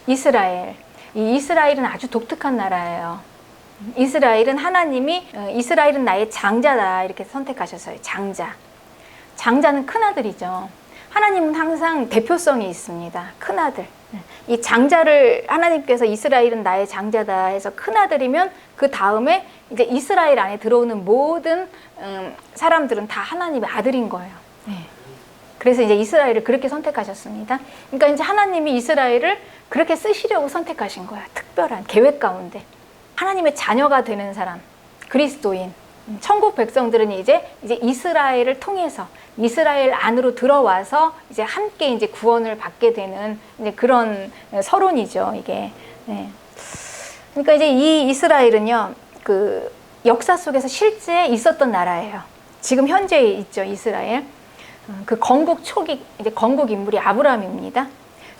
이스라엘. 이 이스라엘은 아주 독특한 나라예요. 이스라엘은 하나님이 이스라엘은 나의 장자다 이렇게 선택하셨어요. 장자. 장자는 큰아들이죠. 하나님은 항상 대표성이 있습니다. 큰아들. 이 장자를 하나님께서 이스라엘은 나의 장자다 해서 큰아들이면 그 다음에 이제 이스라엘 안에 들어오는 모든 사람들은 다 하나님의 아들인 거예요. 그래서 이제 이스라엘을 그렇게 선택하셨습니다. 그러니까 이제 하나님이 이스라엘을 그렇게 쓰시려고 선택하신 거야. 특별한 계획 가운데. 하나님의 자녀가 되는 사람, 그리스도인. 천국 백성들은 이제 이스라엘을 통해서 이스라엘 안으로 들어와서 이제 함께 이제 구원을 받게 되는 이제 그런 서론이죠, 이게. 그러니까 이제 이 이스라엘은요, 그 역사 속에서 실제 있었던 나라예요. 지금 현재 있죠, 이스라엘. 그 건국 초기 이제 건국 인물이 아브라함입니다.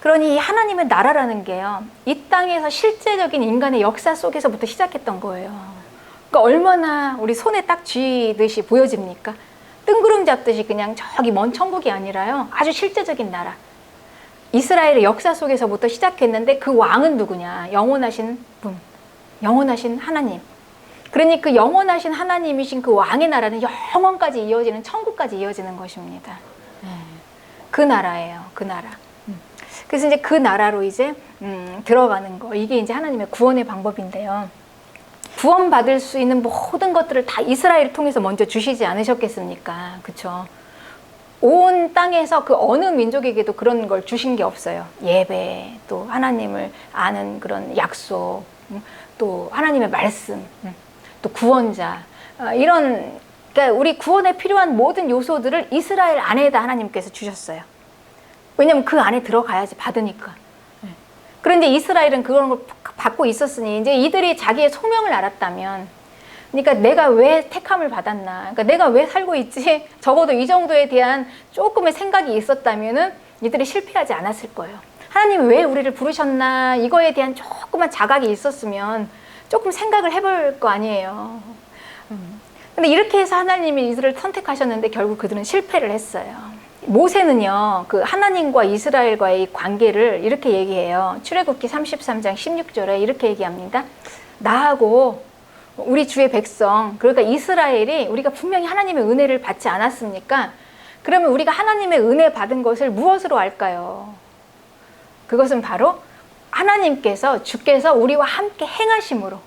그러니 하나님의 나라라는 게요, 이 땅에서 실제적인 인간의 역사 속에서부터 시작했던 거예요. 그러니까 얼마나 우리 손에 딱 쥐듯이 보여집니까? 뜬구름 잡듯이 그냥 저기 먼 천국이 아니라요, 아주 실제적인 나라. 이스라엘의 역사 속에서부터 시작했는데 그 왕은 누구냐? 영원하신 분, 영원하신 하나님. 그러니 그 영원하신 하나님이신 그 왕의 나라는 영원까지 이어지는 천국까지 이어지는 것입니다. 그 나라예요, 그 나라. 그래서 이제 그 나라로 이제 들어가는 거, 이게 이제 하나님의 구원의 방법인데요. 구원받을 수 있는 모든 것들을 다 이스라엘을 통해서 먼저 주시지 않으셨겠습니까? 그렇죠? 온 땅에서 그 어느 민족에게도 그런 걸 주신 게 없어요. 예배, 또 하나님을 아는 그런 약속, 또 하나님의 말씀, 또 구원자, 이런, 그러니까 우리 구원에 필요한 모든 요소들을 이스라엘 안에다 하나님께서 주셨어요. 왜냐면 그 안에 들어가야지, 받으니까. 그런데 이스라엘은 그런 걸 받고 있었으니 이제 이들이 자기의 소명을 알았다면, 그러니까 내가 왜 택함을 받았나, 그러니까 내가 왜 살고 있지, 적어도 이 정도에 대한 조금의 생각이 있었다면은 이들이 실패하지 않았을 거예요. 하나님이 왜 우리를 부르셨나, 이거에 대한 조그만 자각이 있었으면 조금 생각을 해볼 거 아니에요. 근데 이렇게 해서 하나님이 이들을 선택하셨는데 결국 그들은 실패를 했어요. 모세는요, 그 하나님과 이스라엘과의 관계를 이렇게 얘기해요. 출애굽기 33장 16절에 이렇게 얘기합니다. 나하고 우리 주의 백성, 그러니까 이스라엘이, 우리가 분명히 하나님의 은혜를 받지 않았습니까? 그러면 우리가 하나님의 은혜 받은 것을 무엇으로 알까요? 그것은 바로 하나님께서, 주께서 우리와 함께 행하심으로,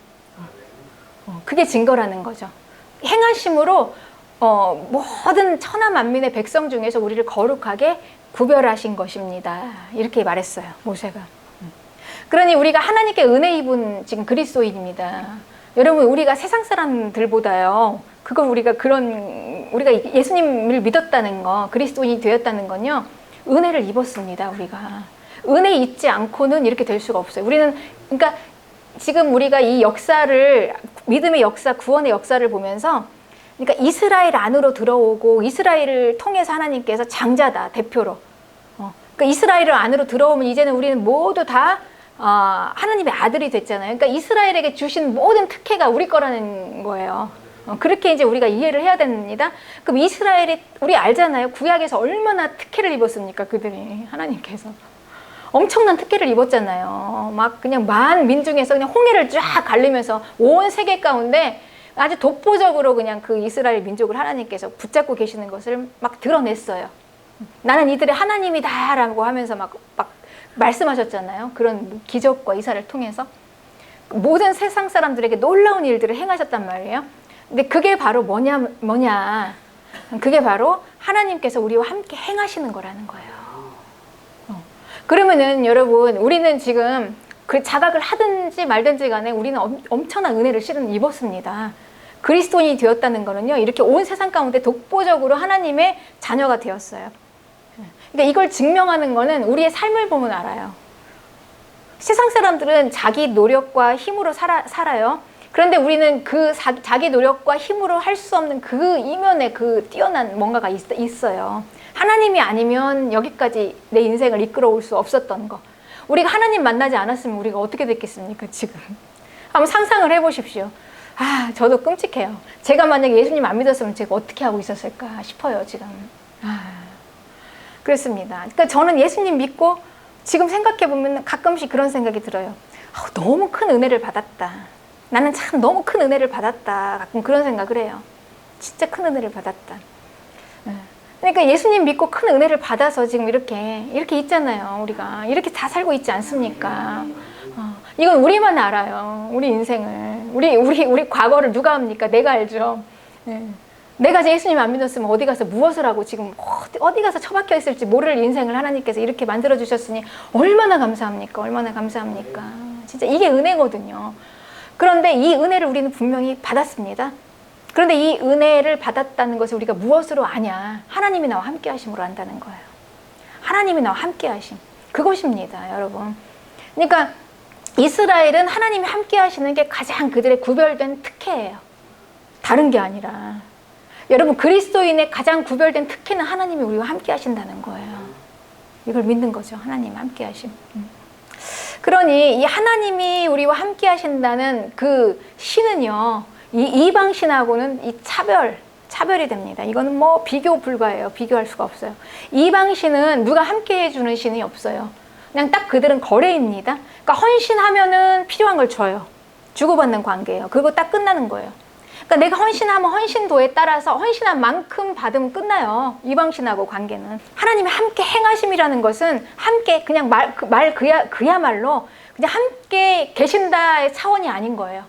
그게 증거라는 거죠. 행하심으로 모든 천하 만민의 백성 중에서 우리를 거룩하게 구별하신 것입니다. 이렇게 말했어요, 모세가. 그러니 우리가 하나님께 은혜 입은 지금 그리스도인입니다. 여러분, 우리가 세상 사람들보다요, 우리가 예수님을 믿었다는 거, 그리스도인이 되었다는 건요, 은혜를 입었습니다, 우리가. 은혜 잊지 않고는 이렇게 될 수가 없어요. 우리는, 그러니까 지금 우리가 이 역사를, 믿음의 역사, 구원의 역사를 보면서, 그러니까 이스라엘 안으로 들어오고 이스라엘을 통해서 하나님께서 장자다, 대표로. 그러니까 이스라엘 안으로 들어오면 이제는 우리는 모두 다 하나님의 아들이 됐잖아요. 그러니까 이스라엘에게 주신 모든 특혜가 우리 거라는 거예요. 그렇게 이제 우리가 이해를 해야 됩니다. 그럼 이스라엘이, 우리 알잖아요. 구약에서 얼마나 특혜를 입었습니까, 그들이. 하나님께서. 엄청난 특혜를 입었잖아요. 막 그냥 만 민중에서 그냥 홍해를 쫙 갈리면서 온 세계 가운데 아주 독보적으로 그냥 그 이스라엘 민족을 하나님께서 붙잡고 계시는 것을 막 드러냈어요. 나는 이들의 하나님이다 라고 하면서 막 말씀하셨잖아요. 그런 기적과 이사를 통해서 모든 세상 사람들에게 놀라운 일들을 행하셨단 말이에요. 근데 그게 바로 뭐냐, 그게 바로 하나님께서 우리와 함께 행하시는 거라는 거예요. 그러면은 여러분, 우리는 지금 그 자각을 하든지 말든지 간에 우리는 엄청난 은혜를 실은 입었습니다. 그리스도인이 되었다는 거는요, 이렇게 온 세상 가운데 독보적으로 하나님의 자녀가 되었어요. 그러니까 이걸 증명하는 거는 우리의 삶을 보면 알아요. 세상 사람들은 자기 노력과 힘으로 살아요. 그런데 우리는 그 자기 노력과 힘으로 할 수 없는 그 이면에 그 뛰어난 뭔가가 있어요. 하나님이 아니면 여기까지 내 인생을 이끌어올 수 없었던 거. 우리가 하나님 만나지 않았으면 우리가 어떻게 됐겠습니까, 지금? 한번 상상을 해보십시오. 저도 끔찍해요. 제가 만약에 예수님 안 믿었으면 제가 어떻게 하고 있었을까 싶어요, 지금. 그렇습니다. 그러니까 저는 예수님 믿고 지금 생각해보면 가끔씩 그런 생각이 들어요. 너무 큰 은혜를 받았다. 나는 참 너무 큰 은혜를 받았다. 가끔 그런 생각을 해요. 진짜 큰 은혜를 받았다. 그러니까 예수님 믿고 큰 은혜를 받아서 지금 이렇게 있잖아요. 우리가 이렇게 다 살고 있지 않습니까? 이건 우리만 알아요. 우리 인생을. 우리 과거를 누가 합니까? 내가 알죠. 내가 이제 예수님 안 믿었으면 어디 가서 무엇을 하고 지금 어디 가서 처박혀 있을지 모를 인생을 하나님께서 이렇게 만들어 주셨으니 얼마나 감사합니까? 얼마나 감사합니까? 진짜 이게 은혜거든요. 그런데 이 은혜를 우리는 분명히 받았습니다. 그런데 이 은혜를 받았다는 것을 우리가 무엇으로 아냐? 하나님이 나와 함께 하심으로 안다는 거예요. 하나님이 나와 함께 하심. 그것입니다, 여러분. 그러니까 이스라엘은 하나님이 함께 하시는 게 가장 그들의 구별된 특혜예요. 다른 게 아니라. 여러분, 그리스도인의 가장 구별된 특혜는 하나님이 우리와 함께 하신다는 거예요. 이걸 믿는 거죠. 하나님 함께 하심. 그러니 이 하나님이 우리와 함께 하신다는 그 신은요, 이 이방 신하고는 이 차별이 됩니다. 이거는 뭐 비교 불가예요. 비교할 수가 없어요. 이방 신은 누가 함께 해주는 신이 없어요. 그냥 딱 그들은 거래입니다. 그러니까 헌신하면은 필요한 걸 줘요. 주고받는 관계예요. 그거 딱 끝나는 거예요. 그러니까 내가 헌신하면 헌신도에 따라서 헌신한 만큼 받으면 끝나요. 이방신하고 관계는. 하나님이 함께 행하심이라는 것은 함께 그냥 그야말로 그냥 함께 계신다의 차원이 아닌 거예요.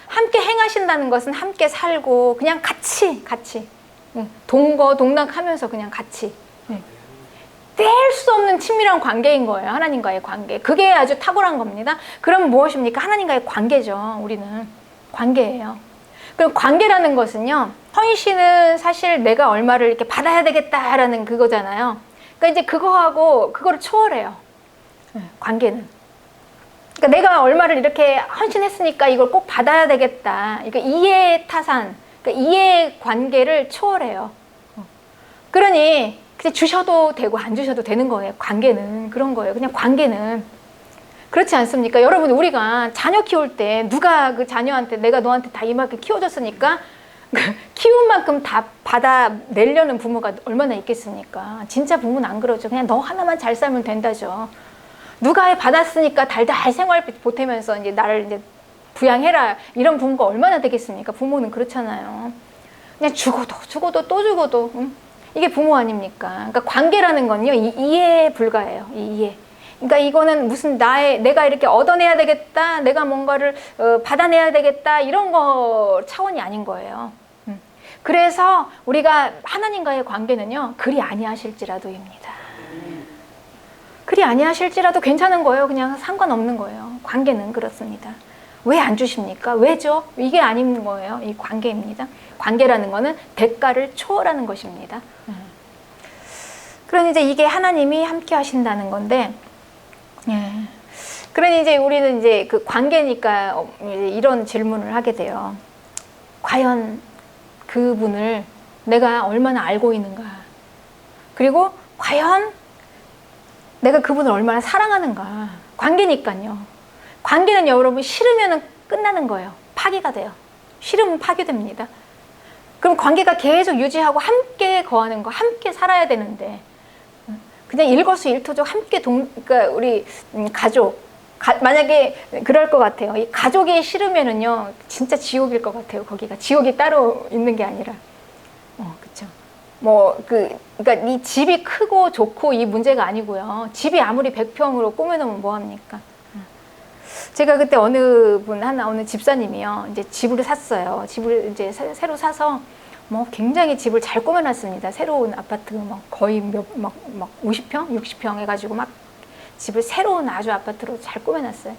함께 행하신다는 것은 함께 살고 그냥 같이 동거동락하면서 그냥 같이 뗄 수 없는 친밀한 관계인 거예요. 하나님과의 관계. 그게 아주 탁월한 겁니다. 그럼 무엇입니까? 하나님과의 관계죠. 우리는 관계예요. 그럼 관계라는 것은요, 헌신은 사실 내가 얼마를 이렇게 받아야 되겠다라는 그거잖아요. 그러니까 이제 그거를 초월해요. 관계는. 그러니까 내가 얼마를 이렇게 헌신했으니까 이걸 꼭 받아야 되겠다. 그러니까 이해 타산, 그러니까 이해 관계를 초월해요. 그러니 그냥 주셔도 되고 안 주셔도 되는 거예요. 관계는 그런 거예요. 그냥 관계는. 그렇지 않습니까? 여러분, 우리가 자녀 키울 때 누가 그 자녀한테 내가 너한테 다 이만큼 키워줬으니까 키운 만큼 다 받아내려는 부모가 얼마나 있겠습니까? 진짜 부모는 안 그러죠. 그냥 너 하나만 잘 살면 된다죠. 누가 받았으니까 달달 생활 보태면서 이제 나를 이제 부양해라 이런 부모가 얼마나 되겠습니까? 부모는 그렇잖아요. 그냥 죽어도 또 죽어도 이게 부모 아닙니까? 그러니까 관계라는 건요, 이해 불가해요. 이해. 그러니까 이거는 무슨 내가 이렇게 얻어내야 되겠다, 내가 뭔가를 받아내야 되겠다 이런 거 차원이 아닌 거예요. 그래서 우리가 하나님과의 관계는요, 그리 아니하실지라도입니다. 그리 아니하실지라도 괜찮은 거예요. 그냥 상관없는 거예요. 관계는 그렇습니다. 왜 안 주십니까? 왜죠? 이게 아닌 거예요. 이 관계입니다. 관계라는 거는 대가를 초월하는 것입니다. 그러니 이제 이게 하나님이 함께 하신다는 건데, 그러니 이제 우리는 이제 그 관계니까 이런 질문을 하게 돼요. 과연 그분을 내가 얼마나 알고 있는가? 그리고 과연 내가 그분을 얼마나 사랑하는가? 관계니까요. 관계는 여러분 싫으면 끝나는 거예요. 파기가 돼요. 싫으면 파괴됩니다. 그럼 관계가 계속 유지하고 함께 거하는 거, 함께 살아야 되는데 그냥 일거수일투족 함께 그러니까 우리 가족 만약에 그럴 것 같아요. 이 가족이 싫으면은요 진짜 지옥일 것 같아요. 거기가 지옥이 따로 있는 게 아니라, 그렇죠. 그러니까 이 집이 크고 좋고 이 문제가 아니고요. 집이 아무리 100평으로 꾸며놓으면 뭐 합니까? 제가 그때 어느 집사님이요, 이제 집을 샀어요. 집을 이제 새로 사서 굉장히 집을 잘 꾸며놨습니다. 새로운 아파트 거의 50평, 60평 해가지고 막 집을 새로운 아주 아파트로 잘 꾸며놨어요.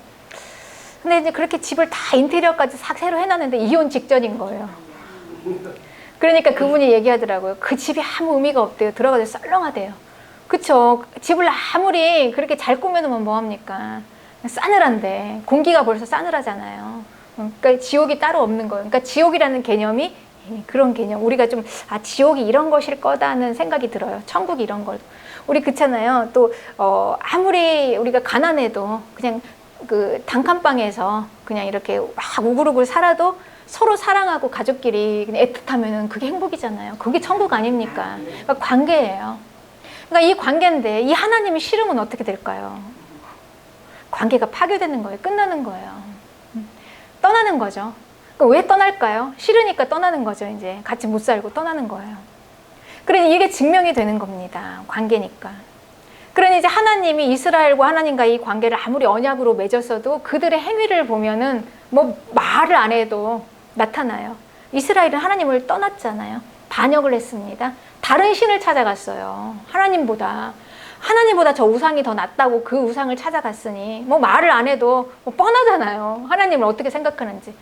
근데 이제 그렇게 집을 다 인테리어까지 싹 새로 해놨는데 이혼 직전인 거예요. 그러니까 그분이 얘기하더라고요. 그 집이 아무 의미가 없대요. 들어가서 썰렁하대요. 그쵸? 집을 아무리 그렇게 잘 꾸며놓으면 뭐합니까? 싸늘한데 공기가 벌써 싸늘하잖아요. 그러니까 지옥이 따로 없는 거예요. 그러니까 지옥이라는 개념이 그런 개념. 우리가 좀 지옥이 이런 것일 거다는 생각이 들어요. 천국이 이런 걸. 우리 그렇잖아요. 또 아무리 우리가 가난해도 그냥 그 단칸방에서 그냥 이렇게 막 우글우글 살아도 서로 사랑하고 가족끼리 그냥 애틋하면은 그게 행복이잖아요. 그게 천국 아닙니까? 그러니까 관계예요. 그러니까 이 관계인데 이 하나님이 싫으면 어떻게 될까요? 관계가 파괴되는 거예요. 끝나는 거예요. 떠나는 거죠. 왜 떠날까요? 싫으니까 떠나는 거죠. 이제 같이 못 살고 떠나는 거예요. 그러니 이게 증명이 되는 겁니다. 관계니까. 그러니 이제 하나님이 이스라엘과 하나님과 이 관계를 아무리 언약으로 맺었어도 그들의 행위를 보면은 뭐 말을 안 해도 나타나요. 이스라엘은 하나님을 떠났잖아요. 반역을 했습니다. 다른 신을 찾아갔어요. 하나님보다 저 우상이 더 낫다고 그 우상을 찾아갔으니 뭐 말을 안 해도 뭐 뻔하잖아요. 하나님을 어떻게 생각하는지.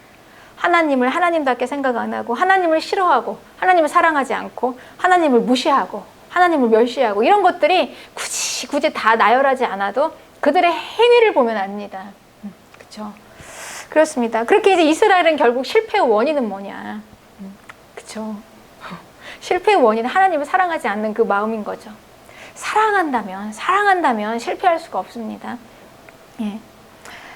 하나님을 하나님답게 생각 안 하고 하나님을 싫어하고 하나님을 사랑하지 않고 하나님을 무시하고 하나님을 멸시하고 이런 것들이 굳이 다 나열하지 않아도 그들의 행위를 보면 압니다. 그렇죠? 그렇습니다. 그렇게 이제 이스라엘은 결국 실패의 원인은 뭐냐? 그렇죠? 실패의 원인은 하나님을 사랑하지 않는 그 마음인 거죠. 사랑한다면 실패할 수가 없습니다. 예.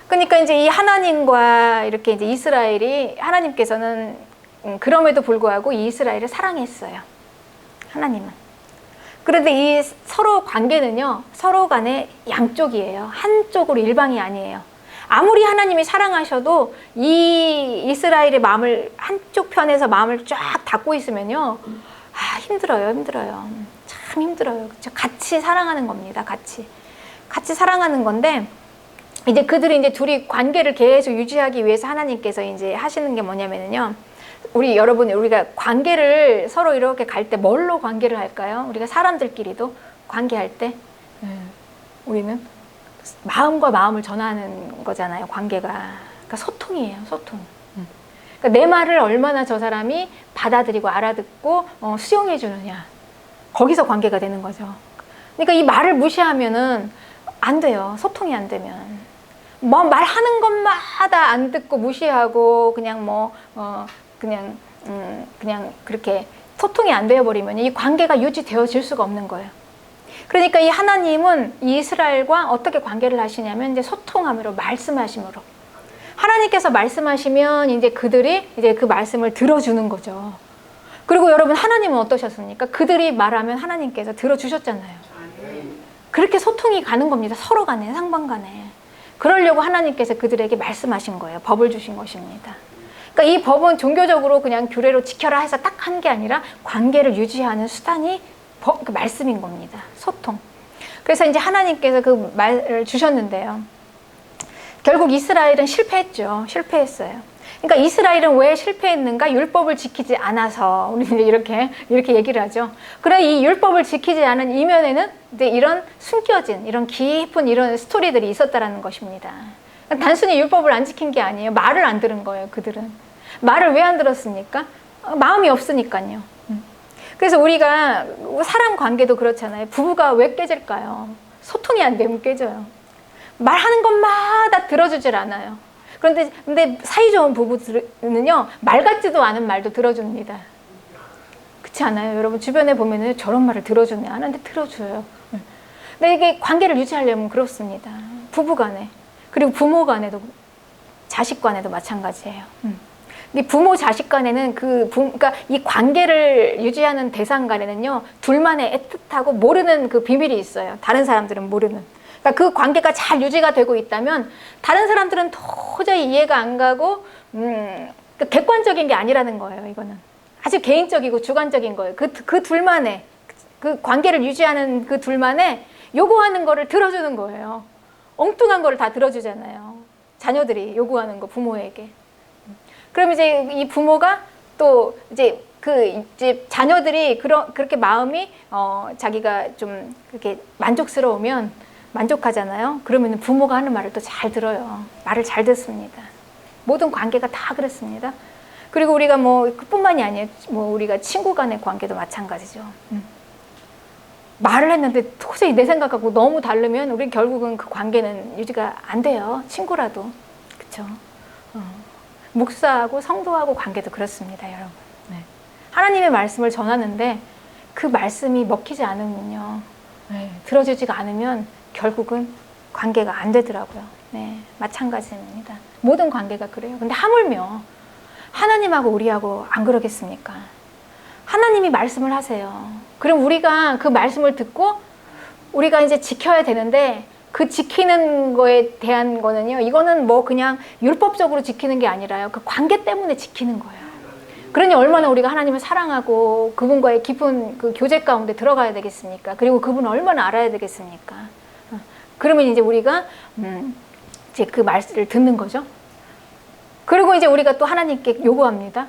그러니까 이제 이 하나님과 이렇게 이제 이스라엘이 하나님께서는 그럼에도 불구하고 이 이스라엘을 사랑했어요. 하나님은. 그런데 이 서로 관계는요, 서로 간에 양쪽이에요. 한쪽으로 일방이 아니에요. 아무리 하나님이 사랑하셔도 이 이스라엘의 마음을 한쪽 편에서 마음을 쫙 닫고 있으면요, 힘들어요. 참 힘들어요. 그렇죠? 같이 사랑하는 겁니다. 같이 사랑하는 건데, 이제 그들이 이제 둘이 관계를 계속 유지하기 위해서 하나님께서 이제 하시는 게 뭐냐면요. 우리가 관계를 서로 이렇게 갈 때 뭘로 관계를 할까요? 우리가 사람들끼리도 관계할 때, 우리는 마음과 마음을 전하는 거잖아요. 관계가. 그러니까 소통이에요. 소통. 그러니까 내 말을 얼마나 저 사람이 받아들이고 알아듣고 수용해 주느냐. 거기서 관계가 되는 거죠. 그러니까 이 말을 무시하면은 안 돼요. 소통이 안 되면. 뭐 말하는 것마다 안 듣고 무시하고 그냥 그렇게 소통이 안 되어버리면 이 관계가 유지되어질 수가 없는 거예요. 그러니까 이 하나님은 이 이스라엘과 어떻게 관계를 하시냐면 이제 소통함으로, 말씀하심으로. 하나님께서 말씀하시면 이제 그들이 이제 그 말씀을 들어주는 거죠. 그리고 여러분, 하나님은 어떠셨습니까? 그들이 말하면 하나님께서 들어주셨잖아요. 그렇게 소통이 가는 겁니다. 서로 간에, 상방 간에. 그러려고 하나님께서 그들에게 말씀하신 거예요. 법을 주신 것입니다. 그러니까 이 법은 종교적으로 그냥 규례로 지켜라 해서 딱 한 게 아니라 관계를 유지하는 수단이 그 말씀인 겁니다. 소통. 그래서 이제 하나님께서 그 말을 주셨는데요. 결국 이스라엘은 실패했어요. 그러니까 이스라엘은 왜 실패했는가? 율법을 지키지 않아서. 우리는 이렇게 얘기를 하죠. 그래, 이 율법을 지키지 않은 이면에는 이제 이런 숨겨진, 이런 깊은 이런 스토리들이 있었다라는 것입니다. 단순히 율법을 안 지킨 게 아니에요. 말을 안 들은 거예요, 그들은. 말을 왜 안 들었습니까? 마음이 없으니까요. 그래서 우리가 사람 관계도 그렇잖아요. 부부가 왜 깨질까요? 소통이 안 되면 깨져요. 말하는 것마다 들어주질 않아요. 근데 사이좋은 부부들은요, 말 같지도 않은 말도 들어줍니다. 그렇지 않아요? 여러분 주변에 보면은 저런 말을 들어주네. 안 하는데 들어줘요. 근데 이게 관계를 유지하려면 그렇습니다. 부부 간에, 그리고 부모 간에도, 자식 간에도 마찬가지예요. 근데 부모 자식 간에는 그러니까 이 관계를 유지하는 대상 간에는요, 둘만의 애틋하고 모르는 그 비밀이 있어요. 다른 사람들은 모르는. 그러니까 그 관계가 잘 유지가 되고 있다면 다른 사람들은 도저히 이해가 안 가고 객관적인 게 아니라는 거예요. 이거는 아주 개인적이고 주관적인 거예요. 그 둘만의, 그 관계를 유지하는 그 둘만의 요구하는 거를 들어주는 거예요. 엉뚱한 거를 다 들어주잖아요. 자녀들이 요구하는 거 부모에게. 그럼 이제 이 부모가 또 이제 자녀들이 그렇게 마음이 자기가 좀 그렇게 만족하잖아요. 그러면 부모가 하는 말을 또 잘 들어요. 말을 잘 듣습니다. 모든 관계가 다 그렇습니다. 그리고 우리가 그뿐만이 아니에요. 우리가 친구 간의 관계도 마찬가지죠. 말을 했는데 도저히 내 생각하고 너무 다르면 우리 결국은 그 관계는 유지가 안 돼요. 친구라도. 그렇죠? 목사하고 성도하고 관계도 그렇습니다, 여러분. 네. 하나님의 말씀을 전하는데 그 말씀이 먹히지 않으면요, 들어주지가 않으면 결국은 관계가 안 되더라고요. 네, 마찬가지입니다. 모든 관계가 그래요. 근데 하물며 하나님하고 우리하고 안 그러겠습니까? 하나님이 말씀을 하세요. 그럼 우리가 그 말씀을 듣고 우리가 이제 지켜야 되는데 그 지키는 거에 대한 거는요, 이거는 뭐 그냥 율법적으로 지키는 게 아니라요, 그 관계 때문에 지키는 거예요. 그러니 얼마나 우리가 하나님을 사랑하고 그분과의 깊은 그 교제 가운데 들어가야 되겠습니까? 그리고 그분을 얼마나 알아야 되겠습니까? 그러면 이제 우리가 이제 그 말씀을 듣는 거죠. 그리고 이제 우리가 또 하나님께 요구합니다.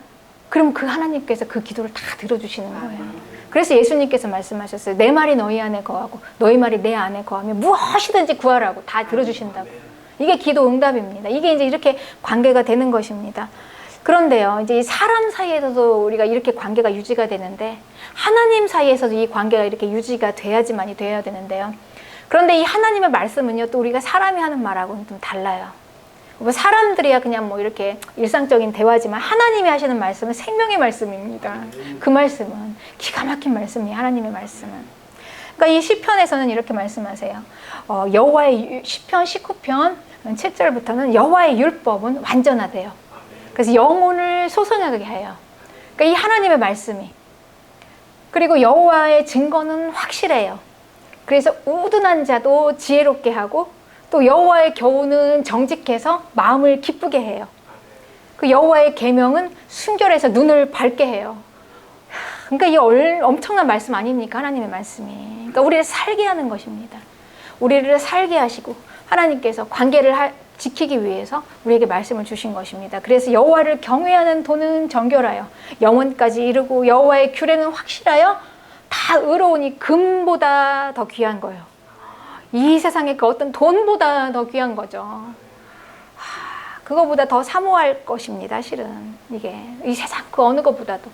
그럼 그 하나님께서 그 기도를 다 들어주시는 거예요. 그래서 예수님께서 말씀하셨어요. 내 말이 너희 안에 거하고 너희 말이 내 안에 거하면 무엇이든지 구하라고 다 들어주신다고. 이게 기도 응답입니다. 이게 이제 이렇게 관계가 되는 것입니다. 그런데요, 이제 사람 사이에서도 우리가 이렇게 관계가 유지가 되는데, 하나님 사이에서도 이 관계가 이렇게 유지가 돼야지만이 돼야 되는데요. 그런데 이 하나님의 말씀은요, 또 우리가 사람이 하는 말하고는 좀 달라요. 뭐 사람들이야 그냥 뭐 이렇게 일상적인 대화지만, 하나님이 하시는 말씀은 생명의 말씀입니다. 그 말씀은 기가 막힌 말씀이에요. 하나님의 말씀은. 그러니까 이 시편에서는 이렇게 말씀하세요. 여호와의 시편 19편 7절부터는 여호와의 율법은 완전하대요. 그래서 영혼을 소성하게 해요. 그러니까 이 하나님의 말씀이. 그리고 여호와의 증거는 확실해요. 그래서 우둔한 자도 지혜롭게 하고, 또 여호와의 교훈은 정직해서 마음을 기쁘게 해요. 그 여호와의 계명은 순결해서 눈을 밝게 해요. 그러니까 이 엄청난 말씀 아닙니까? 하나님의 말씀이. 그러니까 우리를 살게 하는 것입니다. 우리를 살게 하시고 하나님께서 관계를 지키기 위해서 우리에게 말씀을 주신 것입니다. 그래서 여호와를 경외하는 도는 정결하여 영원까지 이르고, 여호와의 규례는 확실하여 다 의로우니 금보다 더 귀한 거예요. 이 세상에 그 어떤 돈보다 더 귀한 거죠. 그거보다 더 사모할 것입니다. 실은 이게 이 세상 그 어느 것보다도.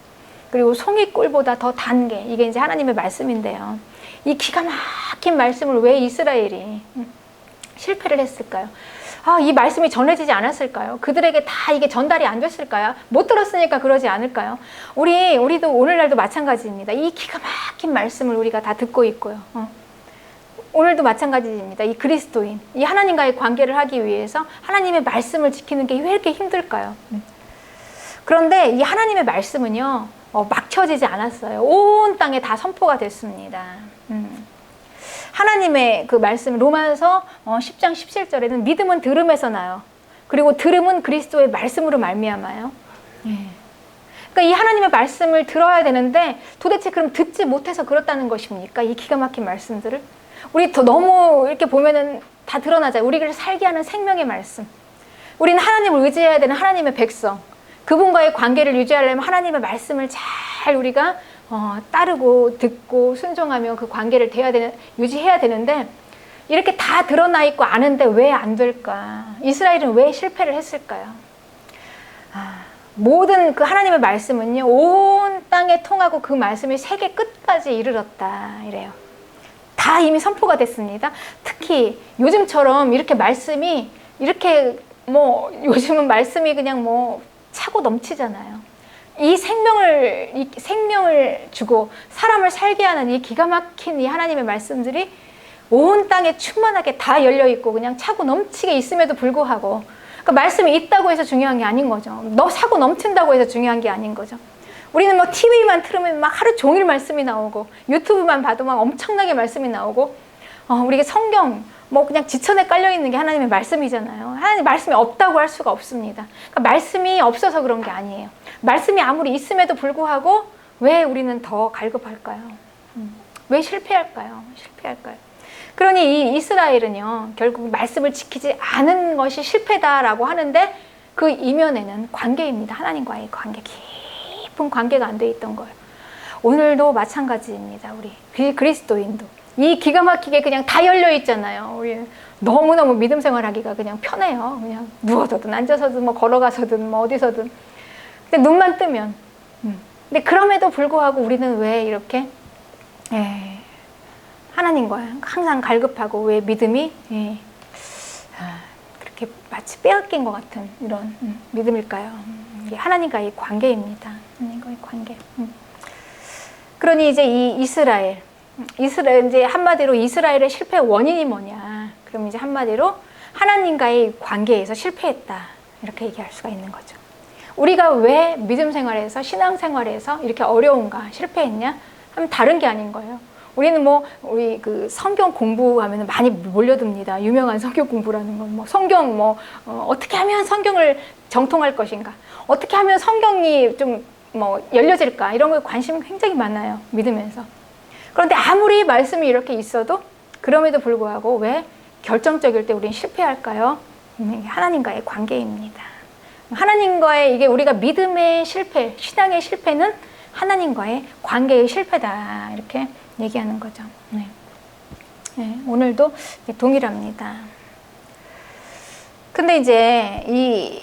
그리고 송이꿀보다 더 단 게 이게 이제 하나님의 말씀인데요. 이 기가 막힌 말씀을 왜 이스라엘이 실패를 했을까요? 이 말씀이 전해지지 않았을까요? 그들에게 다 이게 전달이 안 됐을까요? 못 들었으니까 그러지 않을까요? 우리도 오늘날도 마찬가지입니다. 이 기가 막힌 말씀을 우리가 다 듣고 있고요. 오늘도 마찬가지입니다. 이 그리스도인, 이 하나님과의 관계를 하기 위해서 하나님의 말씀을 지키는 게 왜 이렇게 힘들까요? 그런데 이 하나님의 말씀은요, 막혀지지 않았어요. 온 땅에 다 선포가 됐습니다. 하나님의 그 말씀, 로마서 10장 17절에는 믿음은 들음에서 나요. 그리고 들음은 그리스도의 말씀으로 말미암아요. 그러니까 이 하나님의 말씀을 들어야 되는데, 도대체 그럼 듣지 못해서 그렇다는 것입니까? 이 기가 막힌 말씀들을. 우리 더 너무 이렇게 보면은 다 드러나잖아요. 우리를 살게 하는 생명의 말씀. 우리는 하나님을 의지해야 되는 하나님의 백성. 그분과의 관계를 유지하려면 하나님의 말씀을 잘 우리가 따르고 듣고 순종하며 그 관계를 유지해야 되는데, 이렇게 다 드러나 있고 아는데 왜 안 될까? 이스라엘은 왜 실패를 했을까요? 모든 그 하나님의 말씀은요, 온 땅에 통하고 그 말씀이 세계 끝까지 이르렀다 이래요. 다 이미 선포가 됐습니다. 특히 요즘처럼 이렇게 말씀이 이렇게 요즘은 말씀이 그냥 차고 넘치잖아요. 이 생명을 주고 사람을 살게 하는 이 기가 막힌 이 하나님의 말씀들이 온 땅에 충만하게 다 열려 있고 그냥 차고 넘치게 있음에도 불구하고, 그러니까 말씀이 있다고 해서 중요한 게 아닌 거죠. 너 차고 넘친다고 해서 중요한 게 아닌 거죠. 우리는 TV만 틀으면 막 하루 종일 말씀이 나오고, 유튜브만 봐도 막 엄청나게 말씀이 나오고, 우리가 성경 그냥 지천에 깔려 있는 게 하나님의 말씀이잖아요. 하나님의 말씀이 없다고 할 수가 없습니다. 그러니까 말씀이 없어서 그런 게 아니에요. 말씀이 아무리 있음에도 불구하고 왜 우리는 더 갈급할까요? 왜 실패할까요? 그러니 이 이스라엘은요, 결국 말씀을 지키지 않은 것이 실패다라고 하는데, 그 이면에는 관계입니다. 하나님과의 관계, 깊은 관계가 안 돼 있던 거예요. 오늘도 마찬가지입니다. 우리 그리스도인도 이 기가 막히게 그냥 다 열려 있잖아요. 우리 너무너무 믿음 생활하기가 그냥 편해요. 그냥 누워서든 앉아서든 걸어가서든 어디서든. 근데 눈만 뜨면. 근데 그럼에도 불구하고 우리는 왜 이렇게 하나님과 항상 갈급하고, 왜 믿음이 그렇게 마치 빼앗긴 것 같은 이런 믿음일까요? 이게 하나님과의 관계입니다. 하나님과의 관계. 그러니 이제 이 이스라엘 이제 한마디로 이스라엘의 실패 원인이 뭐냐? 그럼 이제 한마디로 하나님과의 관계에서 실패했다, 이렇게 얘기할 수가 있는 거죠. 우리가 왜 믿음 생활에서, 신앙 생활에서 이렇게 어려운가, 실패했냐? 하면 다른 게 아닌 거예요. 우리는 뭐 우리 그 성경 공부하면 많이 몰려듭니다. 유명한 성경 공부라는 건 뭐 성경 뭐 어떻게 하면 성경을 정통할 것인가, 어떻게 하면 성경이 좀 뭐 열려질까, 이런 거에 관심이 굉장히 많아요. 믿으면서. 그런데 아무리 말씀이 이렇게 있어도 그럼에도 불구하고 왜 결정적일 때 우리는 실패할까요? 하나님과의 관계입니다. 하나님과의, 이게 우리가 믿음의 실패, 신앙의 실패는 하나님과의 관계의 실패다, 이렇게 얘기하는 거죠. 네. 네, 오늘도 동일합니다. 근데 이제 이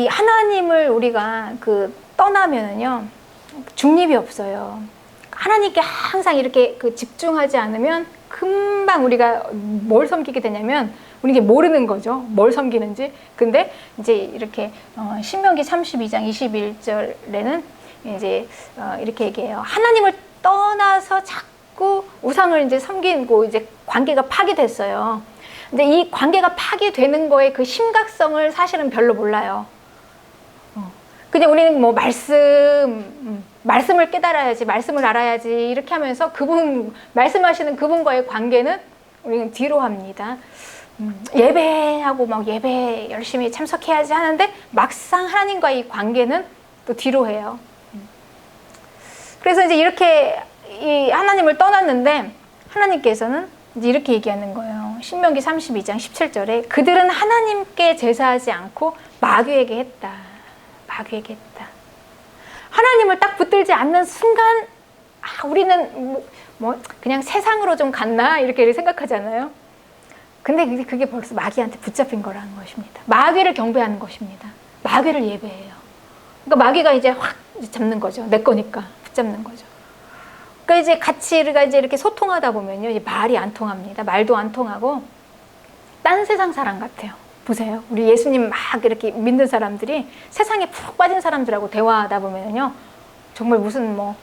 하나님을 우리가 떠나면은요, 중립이 없어요. 하나님께 항상 이렇게 집중하지 않으면 금방 우리가 뭘 섬기게 되냐면, 우리 이게 모르는 거죠. 뭘 섬기는지. 근데 이제 이렇게 신명기 32장 21절에는 이제 이렇게 얘기해요. 하나님을 떠나서 자꾸 우상을 이제 섬기고 이제 관계가 파괴됐어요. 근데 이 관계가 파괴되는 거에 그 심각성을 사실은 별로 몰라요. 그냥 우리는 뭐 말씀을 깨달아야지, 말씀을 알아야지, 이렇게 하면서 말씀하시는 그분과의 관계는 우리는 뒤로 합니다. 예배하고 막 예배 열심히 참석해야지 하는데 막상 하나님과의 관계는 또 뒤로 해요. 그래서 이제 이렇게 이 하나님을 떠났는데 하나님께서는 이제 이렇게 얘기하는 거예요. 신명기 32장 17절에 그들은 하나님께 제사하지 않고 마귀에게 했다. 마귀에게 했다. 하나님을 딱 붙들지 않는 순간 우리는 뭐 그냥 세상으로 좀 갔나 이렇게 생각하잖아요. 근데 그게 벌써 마귀한테 붙잡힌 거라는 것입니다. 마귀를 경배하는 것입니다. 마귀를 예배해요. 그러니까 마귀가 이제 확 잡는 거죠. 내 거니까 붙잡는 거죠. 그러니까 이제 같이 우리가 이제 이렇게 소통하다 보면요, 이제 말이 안 통합니다. 말도 안 통하고 딴 세상 사람 같아요. 보세요. 우리 예수님 막 이렇게 믿는 사람들이 세상에 푹 빠진 사람들하고 대화하다 보면요, 정말 무슨 뭐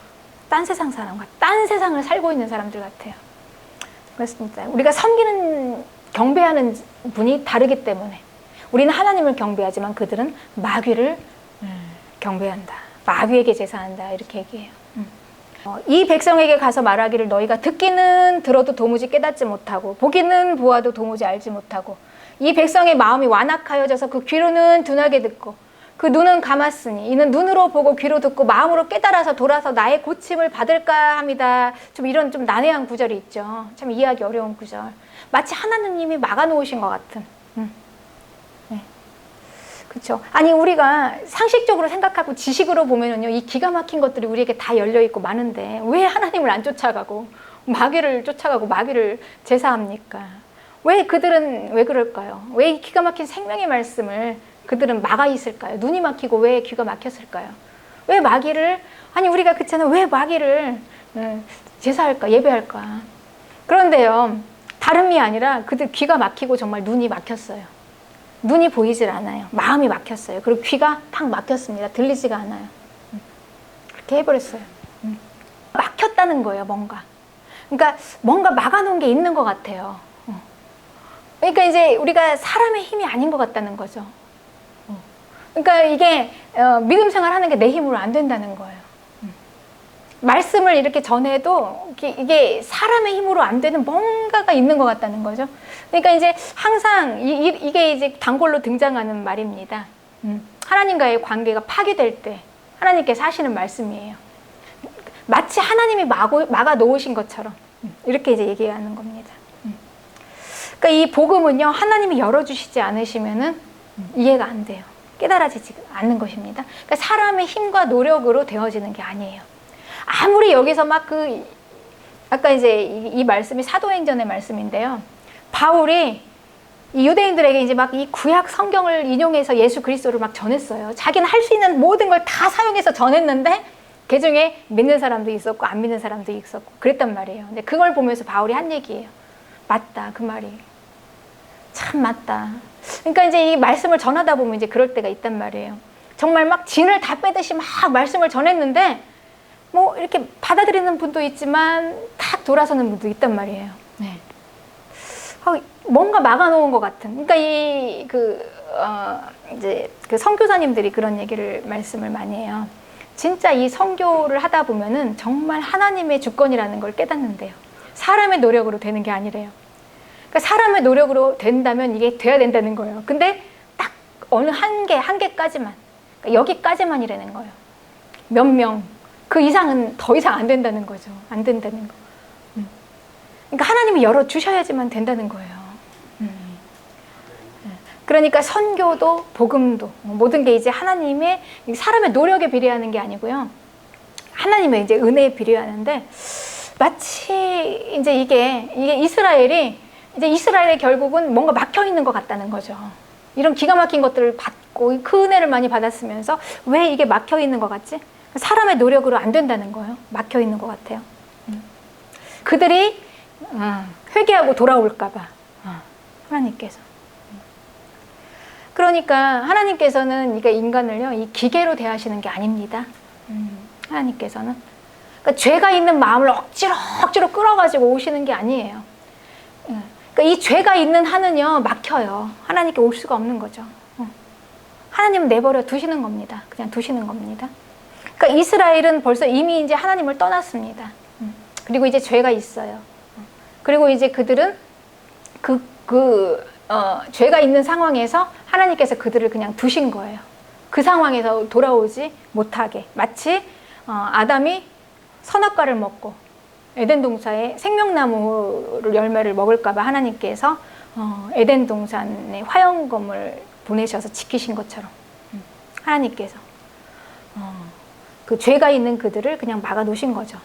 딴 세상 사람과 딴 세상을 살고 있는 사람들 같아요. 그렇습니다. 우리가 섬기는, 경배하는 분이 다르기 때문에 우리는 하나님을 경배하지만 그들은 마귀를 경배한다. 마귀에게 제사한다. 이렇게 얘기해요. 이 백성에게 가서 말하기를 너희가 듣기는 들어도 도무지 깨닫지 못하고 보기는 보아도 도무지 알지 못하고 이 백성의 마음이 완악하여져서 그 귀로는 둔하게 듣고 그 눈은 감았으니 이는 눈으로 보고 귀로 듣고 마음으로 깨달아서 돌아서 나의 고침을 받을까 합니다. 좀 이런 좀 난해한 구절이 있죠. 참 이해하기 어려운 구절. 마치 하나님이 막아놓으신 것 같은. 네. 그렇죠. 아니 우리가 상식적으로 생각하고 지식으로 보면은요, 이 기가 막힌 것들이 우리에게 다 열려 있고 많은데 왜 하나님을 안 쫓아가고 마귀를 쫓아가고 마귀를 제사합니까? 왜 그들은 왜 그럴까요? 왜 이 기가 막힌 생명의 말씀을 그들은 막아 있을까요? 눈이 막히고 왜 귀가 막혔을까요? 왜 마귀를, 아니 우리가 그렇잖아요. 왜 마귀를 제사할까, 예배할까? 그런데요, 다름이 아니라 그들 귀가 막히고 정말 눈이 막혔어요. 눈이 보이질 않아요. 마음이 막혔어요. 그리고 귀가 탁 막혔습니다. 들리지가 않아요. 그렇게 해버렸어요. 막혔다는 거예요, 뭔가. 그러니까 뭔가 막아놓은 게 있는 것 같아요. 그러니까 이제 우리가 사람의 힘이 아닌 것 같다는 거죠. 그러니까 이게 믿음 생활하는 게 내 힘으로 안 된다는 거예요. 말씀을 이렇게 전해도 이게 사람의 힘으로 안 되는 뭔가가 있는 것 같다는 거죠. 그러니까 이제 항상 이게 이제 단골로 등장하는 말입니다. 하나님과의 관계가 파괴될 때 하나님께서 하시는 말씀이에요. 마치 하나님이 막아 놓으신 것처럼 이렇게 이제 얘기하는 겁니다. 그러니까 이 복음은요, 하나님이 열어주시지 않으시면은 이해가 안 돼요. 깨달아지지 않는 것입니다. 그러니까 사람의 힘과 노력으로 되어지는 게 아니에요. 아무리 여기서 막 아까 이제 이 말씀이 사도행전의 말씀인데요. 바울이 이 유대인들에게 이제 막 이 구약 성경을 인용해서 예수 그리스도를 막 전했어요. 자기는 할 수 있는 모든 걸 다 사용해서 전했는데 그 중에 믿는 사람도 있었고 안 믿는 사람도 있었고 그랬단 말이에요. 근데 그걸 보면서 바울이 한 얘기예요. 맞다, 그 말이. 참 맞다. 그러니까 이제 이 말씀을 전하다 보면 이제 그럴 때가 있단 말이에요. 정말 막 진을 다 빼듯이 막 말씀을 전했는데 뭐 이렇게 받아들이는 분도 있지만 탁 돌아서는 분도 있단 말이에요. 네. 뭔가 막아놓은 것 같은. 그러니까 이제 그 선교사님들이 그런 말씀을 많이 해요. 진짜 이 선교를 하다 보면은 정말 하나님의 주권이라는 걸 깨닫는데요. 사람의 노력으로 되는 게 아니래요. 그러니까 사람의 노력으로 된다면 이게 돼야 된다는 거예요. 근데 딱 어느 한계까지만, 그러니까 여기까지만이라는 거예요. 몇 명, 그 이상은 더 이상 안 된다는 거죠. 안 된다는 거. 그러니까 하나님이 열어주셔야지만 된다는 거예요. 그러니까 선교도 복음도 모든 게 이제 하나님의 사람의 노력에 비례하는 게 아니고요. 하나님의 이제 은혜에 비례하는데 마치 이제 이게 이스라엘이 결국은 뭔가 막혀 있는 것 같다는 거죠. 이런 기가 막힌 것들을 받고 그 은혜를 많이 받았으면서 왜 이게 막혀 있는 것 같지? 사람의 노력으로 안 된다는 거예요. 막혀 있는 것 같아요. 그들이 회개하고 돌아올까 봐 하나님께서. 그러니까 하나님께서는 이게 인간을요, 이 기계로 대하시는 게 아닙니다. 하나님께서는. 그러니까 죄가 있는 마음을 억지로 끌어가지고 오시는 게 아니에요. 그러니까 이 죄가 있는 한은요, 막혀요. 하나님께 올 수가 없는 거죠. 하나님은 내버려 두시는 겁니다. 그냥 두시는 겁니다. 그러니까 이스라엘은 벌써 이미 이제 하나님을 떠났습니다. 그리고 이제 죄가 있어요. 그리고 이제 그들은 죄가 있는 상황에서 하나님께서 그들을 그냥 두신 거예요. 그 상황에서 돌아오지 못하게. 마치 아담이 선악과를 먹고 에덴 동산의 생명나무 열매를 먹을까 봐 하나님께서 에덴 동산에 화영검을 보내셔서 지키신 것처럼 하나님께서 그 죄가 있는 그들을 그냥 막아 놓으신 거죠.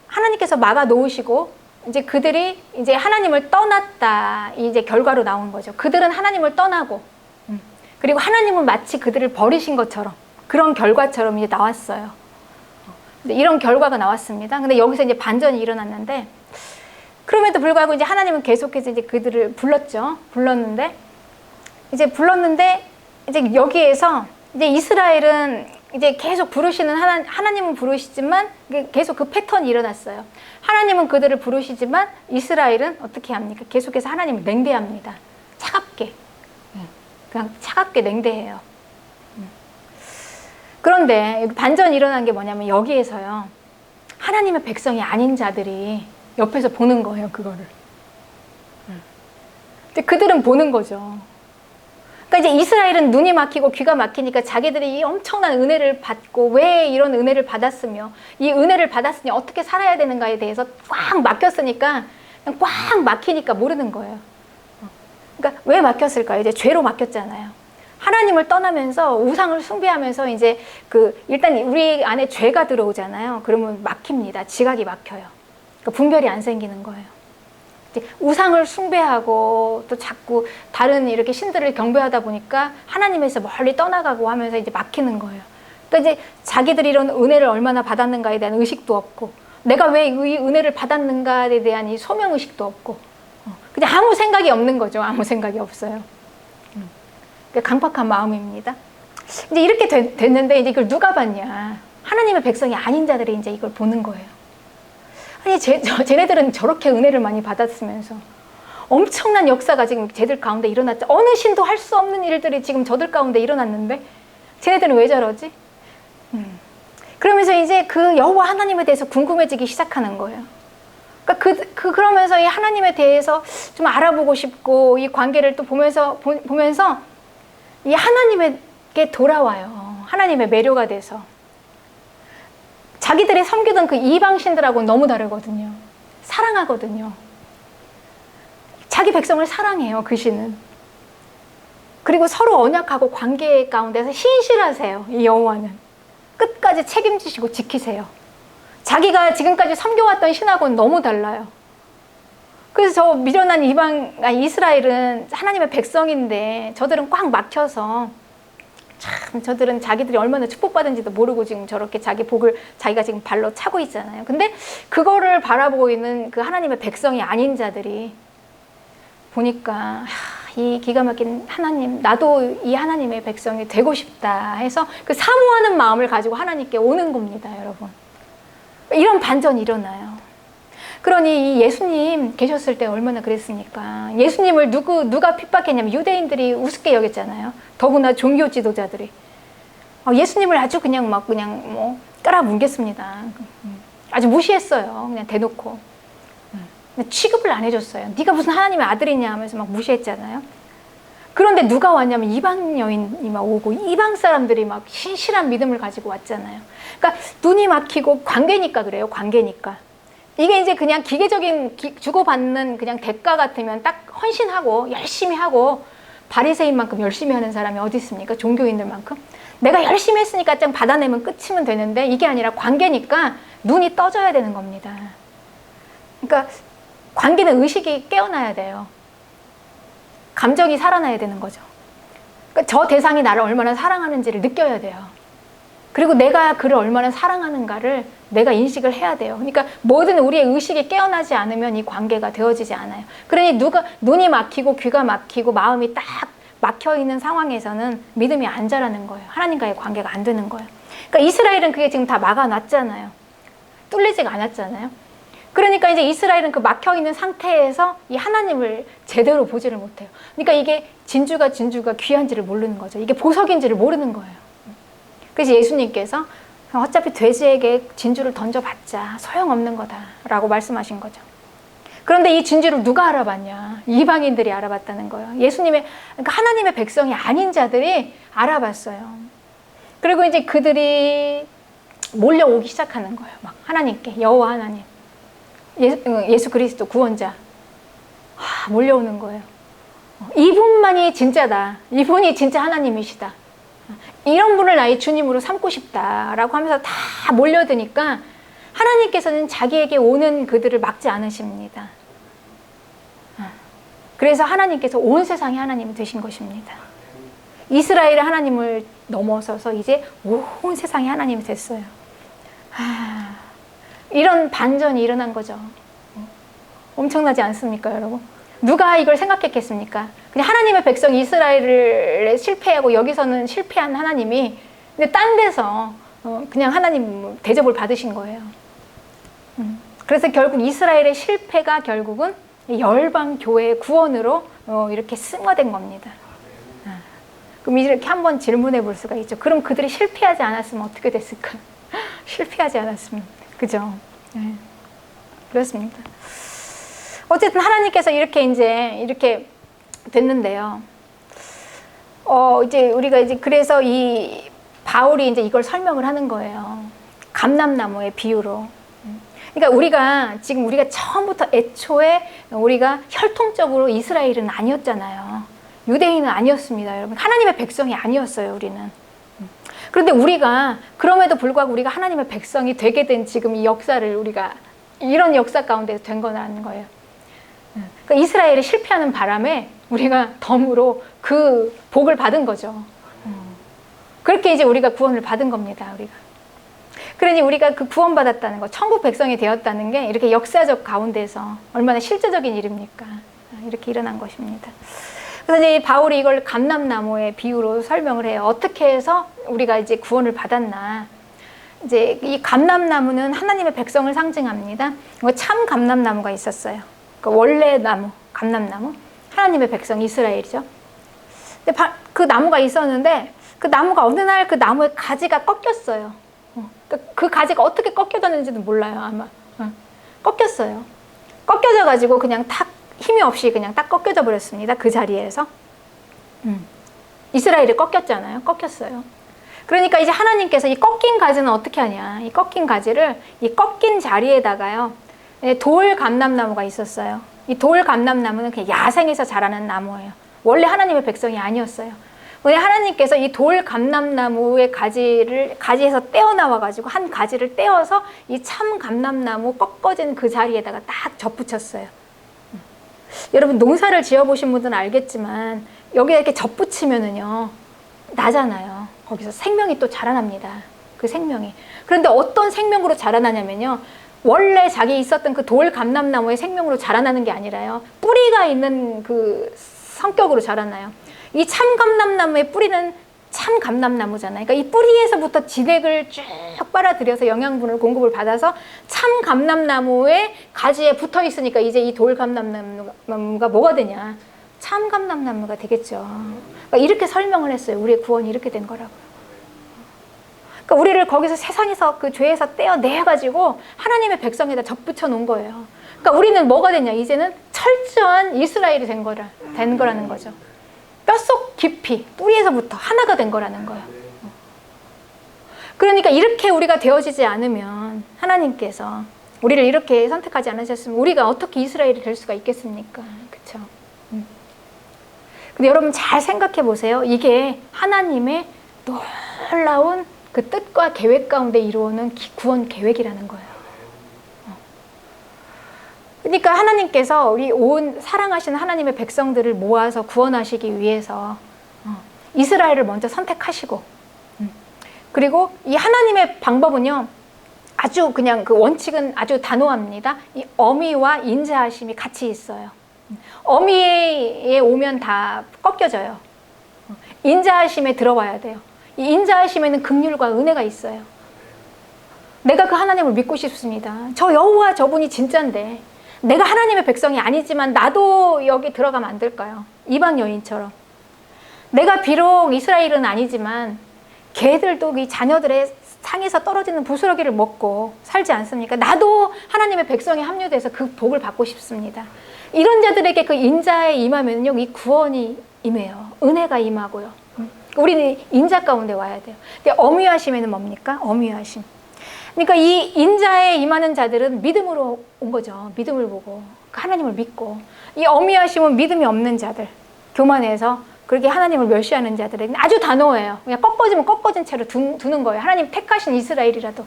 하나님께서 막아 놓으시고 이제 그들이 이제 하나님을 떠났다, 이제 결과로 나온 거죠. 그들은 하나님을 떠나고, 그리고 하나님은 마치 그들을 버리신 것처럼, 그런 결과처럼 이제 나왔어요. 이런 결과가 나왔습니다. 근데 여기서 이제 반전이 일어났는데, 그럼에도 불구하고 이제 하나님은 계속해서 이제 그들을 불렀죠. 불렀는데 이제 여기에서 이제 이스라엘은 이제 계속 부르시는 하나님은 부르시지만 계속 그 패턴이 일어났어요. 하나님은 그들을 부르시지만 이스라엘은 어떻게 합니까? 계속해서 하나님을 냉대합니다. 차갑게. 그냥 차갑게 냉대해요. 그런데 반전이 일어난 게 뭐냐면 여기에서요. 하나님의 백성이 아닌 자들이 옆에서 보는 거예요. 그거를. 근데 그들은 보는 거죠. 그러니까 이제 이스라엘은 눈이 막히고 귀가 막히니까 자기들이 이 엄청난 은혜를 받고 왜 이런 은혜를 받았으며 이 은혜를 받았으니 어떻게 살아야 되는가에 대해서 꽉 막혔으니까 그냥 꽉 막히니까 모르는 거예요. 그러니까 왜 막혔을까요? 이제 죄로 막혔잖아요. 하나님을 떠나면서 우상을 숭배하면서 이제 일단 우리 안에 죄가 들어오잖아요. 그러면 막힙니다. 지각이 막혀요. 그러니까 분별이 안 생기는 거예요. 우상을 숭배하고 또 자꾸 다른 이렇게 신들을 경배하다 보니까 하나님에서 멀리 떠나가고 하면서 이제 막히는 거예요. 그러니까 이제 자기들이 이런 은혜를 얼마나 받았는가에 대한 의식도 없고, 내가 왜 이 은혜를 받았는가에 대한 이 소명 의식도 없고, 그냥 아무 생각이 없는 거죠. 아무 생각이 없어요. 강팍한 마음입니다. 이제 이렇게 됐는데 이제 이걸 누가 봤냐? 하나님의 백성이 아닌 자들이 이제 이걸 보는 거예요. 아니, 쟤네들은 저렇게 은혜를 많이 받았으면서 엄청난 역사가 지금 쟤들 가운데 일어났죠. 어느 신도 할 수 없는 일들이 지금 저들 가운데 일어났는데 쟤네들은 왜 저러지? 그러면서 이제 그 여호와 하나님에 대해서 궁금해지기 시작하는 거예요. 그러니까 그러면서 이 하나님에 대해서 좀 알아보고 싶고 이 관계를 또 보면서 이 하나님에게 돌아와요. 하나님의 매료가 돼서. 자기들이 섬기던 그 이방신들하고 너무 다르거든요. 사랑하거든요. 자기 백성을 사랑해요, 그 신은. 그리고 서로 언약하고 관계 가운데서 신실하세요, 이 여호와는. 끝까지 책임지시고 지키세요. 자기가 지금까지 섬겨왔던 신하고는 너무 달라요. 그래서 저 미련한 이스라엘은 하나님의 백성인데 저들은 꽉 막혀서 참 저들은 자기들이 얼마나 축복받은지도 모르고 지금 저렇게 자기 복을 자기가 지금 발로 차고 있잖아요. 근데 그거를 바라보고 있는 그 하나님의 백성이 아닌 자들이 보니까 이 기가 막힌 하나님, 나도 이 하나님의 백성이 되고 싶다 해서 그 사모하는 마음을 가지고 하나님께 오는 겁니다, 여러분. 이런 반전이 일어나요. 그러니 이 예수님 계셨을 때 얼마나 그랬습니까? 예수님을 누가 핍박했냐면 유대인들이 우습게 여겼잖아요. 더구나 종교 지도자들이. 예수님을 아주 그냥 뭐 깔아뭉갰습니다. 아주 무시했어요. 그냥 대놓고. 취급을 안 해줬어요. 네가 무슨 하나님의 아들이냐 하면서 막 무시했잖아요. 그런데 누가 왔냐면 이방 여인이 막 오고 이방 사람들이 막 신실한 믿음을 가지고 왔잖아요. 그러니까 눈이 막히고 관계니까 그래요. 관계니까. 이게 이제 그냥 기계적인 주고받는 그냥 대가 같으면 딱 헌신하고 열심히 하고 바리새인만큼 열심히 하는 사람이 어디 있습니까? 종교인들만큼. 내가 열심히 했으니까 좀 받아내면 끝이면 되는데 이게 아니라 관계니까 눈이 떠져야 되는 겁니다. 그러니까 관계는 의식이 깨어나야 돼요. 감정이 살아나야 되는 거죠. 그러니까 저 대상이 나를 얼마나 사랑하는지를 느껴야 돼요. 그리고 내가 그를 얼마나 사랑하는가를 내가 인식을 해야 돼요. 그러니까 뭐든 우리의 의식이 깨어나지 않으면 이 관계가 되어지지 않아요. 그러니 눈이 막히고 귀가 막히고 마음이 딱 막혀있는 상황에서는 믿음이 안 자라는 거예요. 하나님과의 관계가 안 되는 거예요. 그러니까 이스라엘은 그게 지금 다 막아놨잖아요. 뚫리지가 않았잖아요. 그러니까 이제 이스라엘은 그 막혀있는 상태에서 이 하나님을 제대로 보지를 못해요. 그러니까 이게 진주가 귀한지를 모르는 거죠. 이게 보석인지를 모르는 거예요. 그래서 예수님께서 어차피 돼지에게 진주를 던져봤자 소용없는 거다라고 말씀하신 거죠. 그런데 이 진주를 누가 알아봤냐? 이방인들이 알아봤다는 거예요. 그러니까 하나님의 백성이 아닌 자들이 알아봤어요. 그리고 이제 그들이 몰려오기 시작하는 거예요. 막 하나님께, 여호와 하나님. 예수 그리스도 구원자 몰려오는 거예요. 이분만이 진짜다. 이분이 진짜 하나님이시다. 이런 분을 나의 주님으로 삼고 싶다라고 하면서 다 몰려드니까 하나님께서는 자기에게 오는 그들을 막지 않으십니다. 그래서 하나님께서 온 세상의 하나님이 되신 것입니다. 이스라엘의 하나님을 넘어서서 이제 온 세상의 하나님이 됐어요. 이런 반전이 일어난 거죠. 엄청나지 않습니까, 여러분? 누가 이걸 생각했겠습니까? 그냥 하나님의 백성 이스라엘을 실패하고 여기서는 실패한 하나님이 근데 딴 데서 그냥 하나님 대접을 받으신 거예요. 그래서 결국 이스라엘의 실패가 결국은 열방 교회의 구원으로 이렇게 승화된 겁니다. 그럼 이렇게 한번 질문해 볼 수가 있죠. 그럼 그들이 실패하지 않았으면 어떻게 됐을까? 실패하지 않았으면, 그죠? 네. 그렇습니다. 어쨌든 하나님께서 이렇게 됐는데요. 이제 우리가 그래서 이 바울이 이제 이걸 설명을 하는 거예요. 감람나무의 비유로. 그러니까 우리가 처음부터 애초에 우리가 혈통적으로 이스라엘은 아니었잖아요. 유대인은 아니었습니다, 여러분. 하나님의 백성이 아니었어요, 우리는. 그런데 그럼에도 불구하고 우리가 하나님의 백성이 되게 된 지금 이 역사를 우리가 이런 역사 가운데서 된 거라는 거예요. 그러니까 이스라엘이 실패하는 바람에 우리가 덤으로 그 복을 받은 거죠. 그렇게 이제 우리가 구원을 받은 겁니다, 우리가. 그러니 우리가 그 구원받았다는 거, 천국 백성이 되었다는 게 이렇게 역사적 가운데서 얼마나 실제적인 일입니까? 이렇게 일어난 것입니다. 그래서 이제 바울이 이걸 감람나무의 비유로 설명을 해요. 어떻게 해서 우리가 이제 구원을 받았나? 이제 이 감람나무는 하나님의 백성을 상징합니다. 참 감람나무가 있었어요. 그 원래 나무, 감람나무, 하나님의 백성 이스라엘이죠. 근데 그 나무가 있었는데 그 나무가 어느 날 그 나무의 가지가 꺾였어요. 그 가지가 어떻게 꺾여졌는지도 몰라요, 아마. 꺾였어요. 꺾여져가지고 그냥 탁 힘이 없이 그냥 딱 꺾여져 버렸습니다. 그 자리에서. 이스라엘이 꺾였잖아요. 꺾였어요. 그러니까 이제 하나님께서 이 꺾인 가지는 어떻게 하냐. 이 꺾인 가지를 이 꺾인 자리에다가요. 돌 감람나무가 있었어요. 이 돌 감람나무는 그냥 야생에서 자라는 나무예요. 원래 하나님의 백성이 아니었어요. 근데 하나님께서 이 돌 감람나무의 가지에서 떼어나와가지고 한 가지를 떼어서 이 참 감람나무 꺾어진 그 자리에다가 딱 접붙였어요. 여러분 농사를 지어보신 분들은 알겠지만 여기에 이렇게 접붙이면은요 나잖아요. 거기서 생명이 또 자라납니다. 그 생명이. 그런데 어떤 생명으로 자라나냐면요. 원래 자기 있었던 그 돌 감람나무의 생명으로 자라나는 게 아니라요. 뿌리가 있는 그 성격으로 자라나요. 이 참 감람나무의 뿌리는 참 감람나무잖아요. 그러니까 이 뿌리에서부터 진액을 쭉 빨아들여서 영양분을 공급을 받아서 참 감람나무의 가지에 붙어 있으니까 이제 이 돌 감람나무가 뭐가 되냐? 참 감람나무가 되겠죠. 그러니까 이렇게 설명을 했어요. 우리의 구원이 이렇게 된 거라고요. 그러니까 우리를 거기서 세상에서 그 죄에서 떼어내가지고 하나님의 백성에다 접붙여 놓은 거예요. 그러니까 우리는 뭐가 됐냐? 이제는 철저한 이스라엘이 된 거라는 거죠. 뼛속 깊이 뿌리에서부터 하나가 된 거라는 거예요. 그러니까 이렇게 우리가 되어지지 않으면 하나님께서 우리를 이렇게 선택하지 않으셨으면 우리가 어떻게 이스라엘이 될 수가 있겠습니까? 그렇죠? 근데 여러분 잘 생각해 보세요. 이게 하나님의 놀라운 그 뜻과 계획 가운데 이루어오는 구원 계획이라는 거예요. 그러니까 하나님께서 우리 온 사랑하시는 하나님의 백성들을 모아서 구원하시기 위해서 이스라엘을 먼저 선택하시고, 그리고 이 하나님의 방법은요, 아주 그냥 그 원칙은 아주 단호합니다. 이 어미와 인자하심이 같이 있어요. 어미에 오면 다 꺾여져요. 인자하심에 들어와야 돼요. 이 인자하심에는 긍휼과 은혜가 있어요. 내가 그 하나님을 믿고 싶습니다. 저 여호와 저분이 진짜인데 내가 하나님의 백성이 아니지만 나도 여기 들어가면 안 될까요? 이방 여인처럼. 내가 비록 이스라엘은 아니지만 걔들도 이 자녀들의 상에서 떨어지는 부스러기를 먹고 살지 않습니까? 나도 하나님의 백성에 합류돼서 그 복을 받고 싶습니다. 이런 자들에게 그 인자에 임하면요, 이 구원이 임해요. 은혜가 임하고요. 우리는 인자 가운데 와야 돼요. 근데 어미하심에는 뭡니까? 어미하심. 그러니까 이 인자에 임하는 자들은 믿음으로 온 거죠. 믿음을 보고 하나님을 믿고. 이 어미하심은 믿음이 없는 자들, 교만해서 그렇게 하나님을 멸시하는 자들에게는 아주 단호해요. 그냥 꺾어지면 꺾어진 채로 두는 거예요. 하나님 택하신 이스라엘이라도,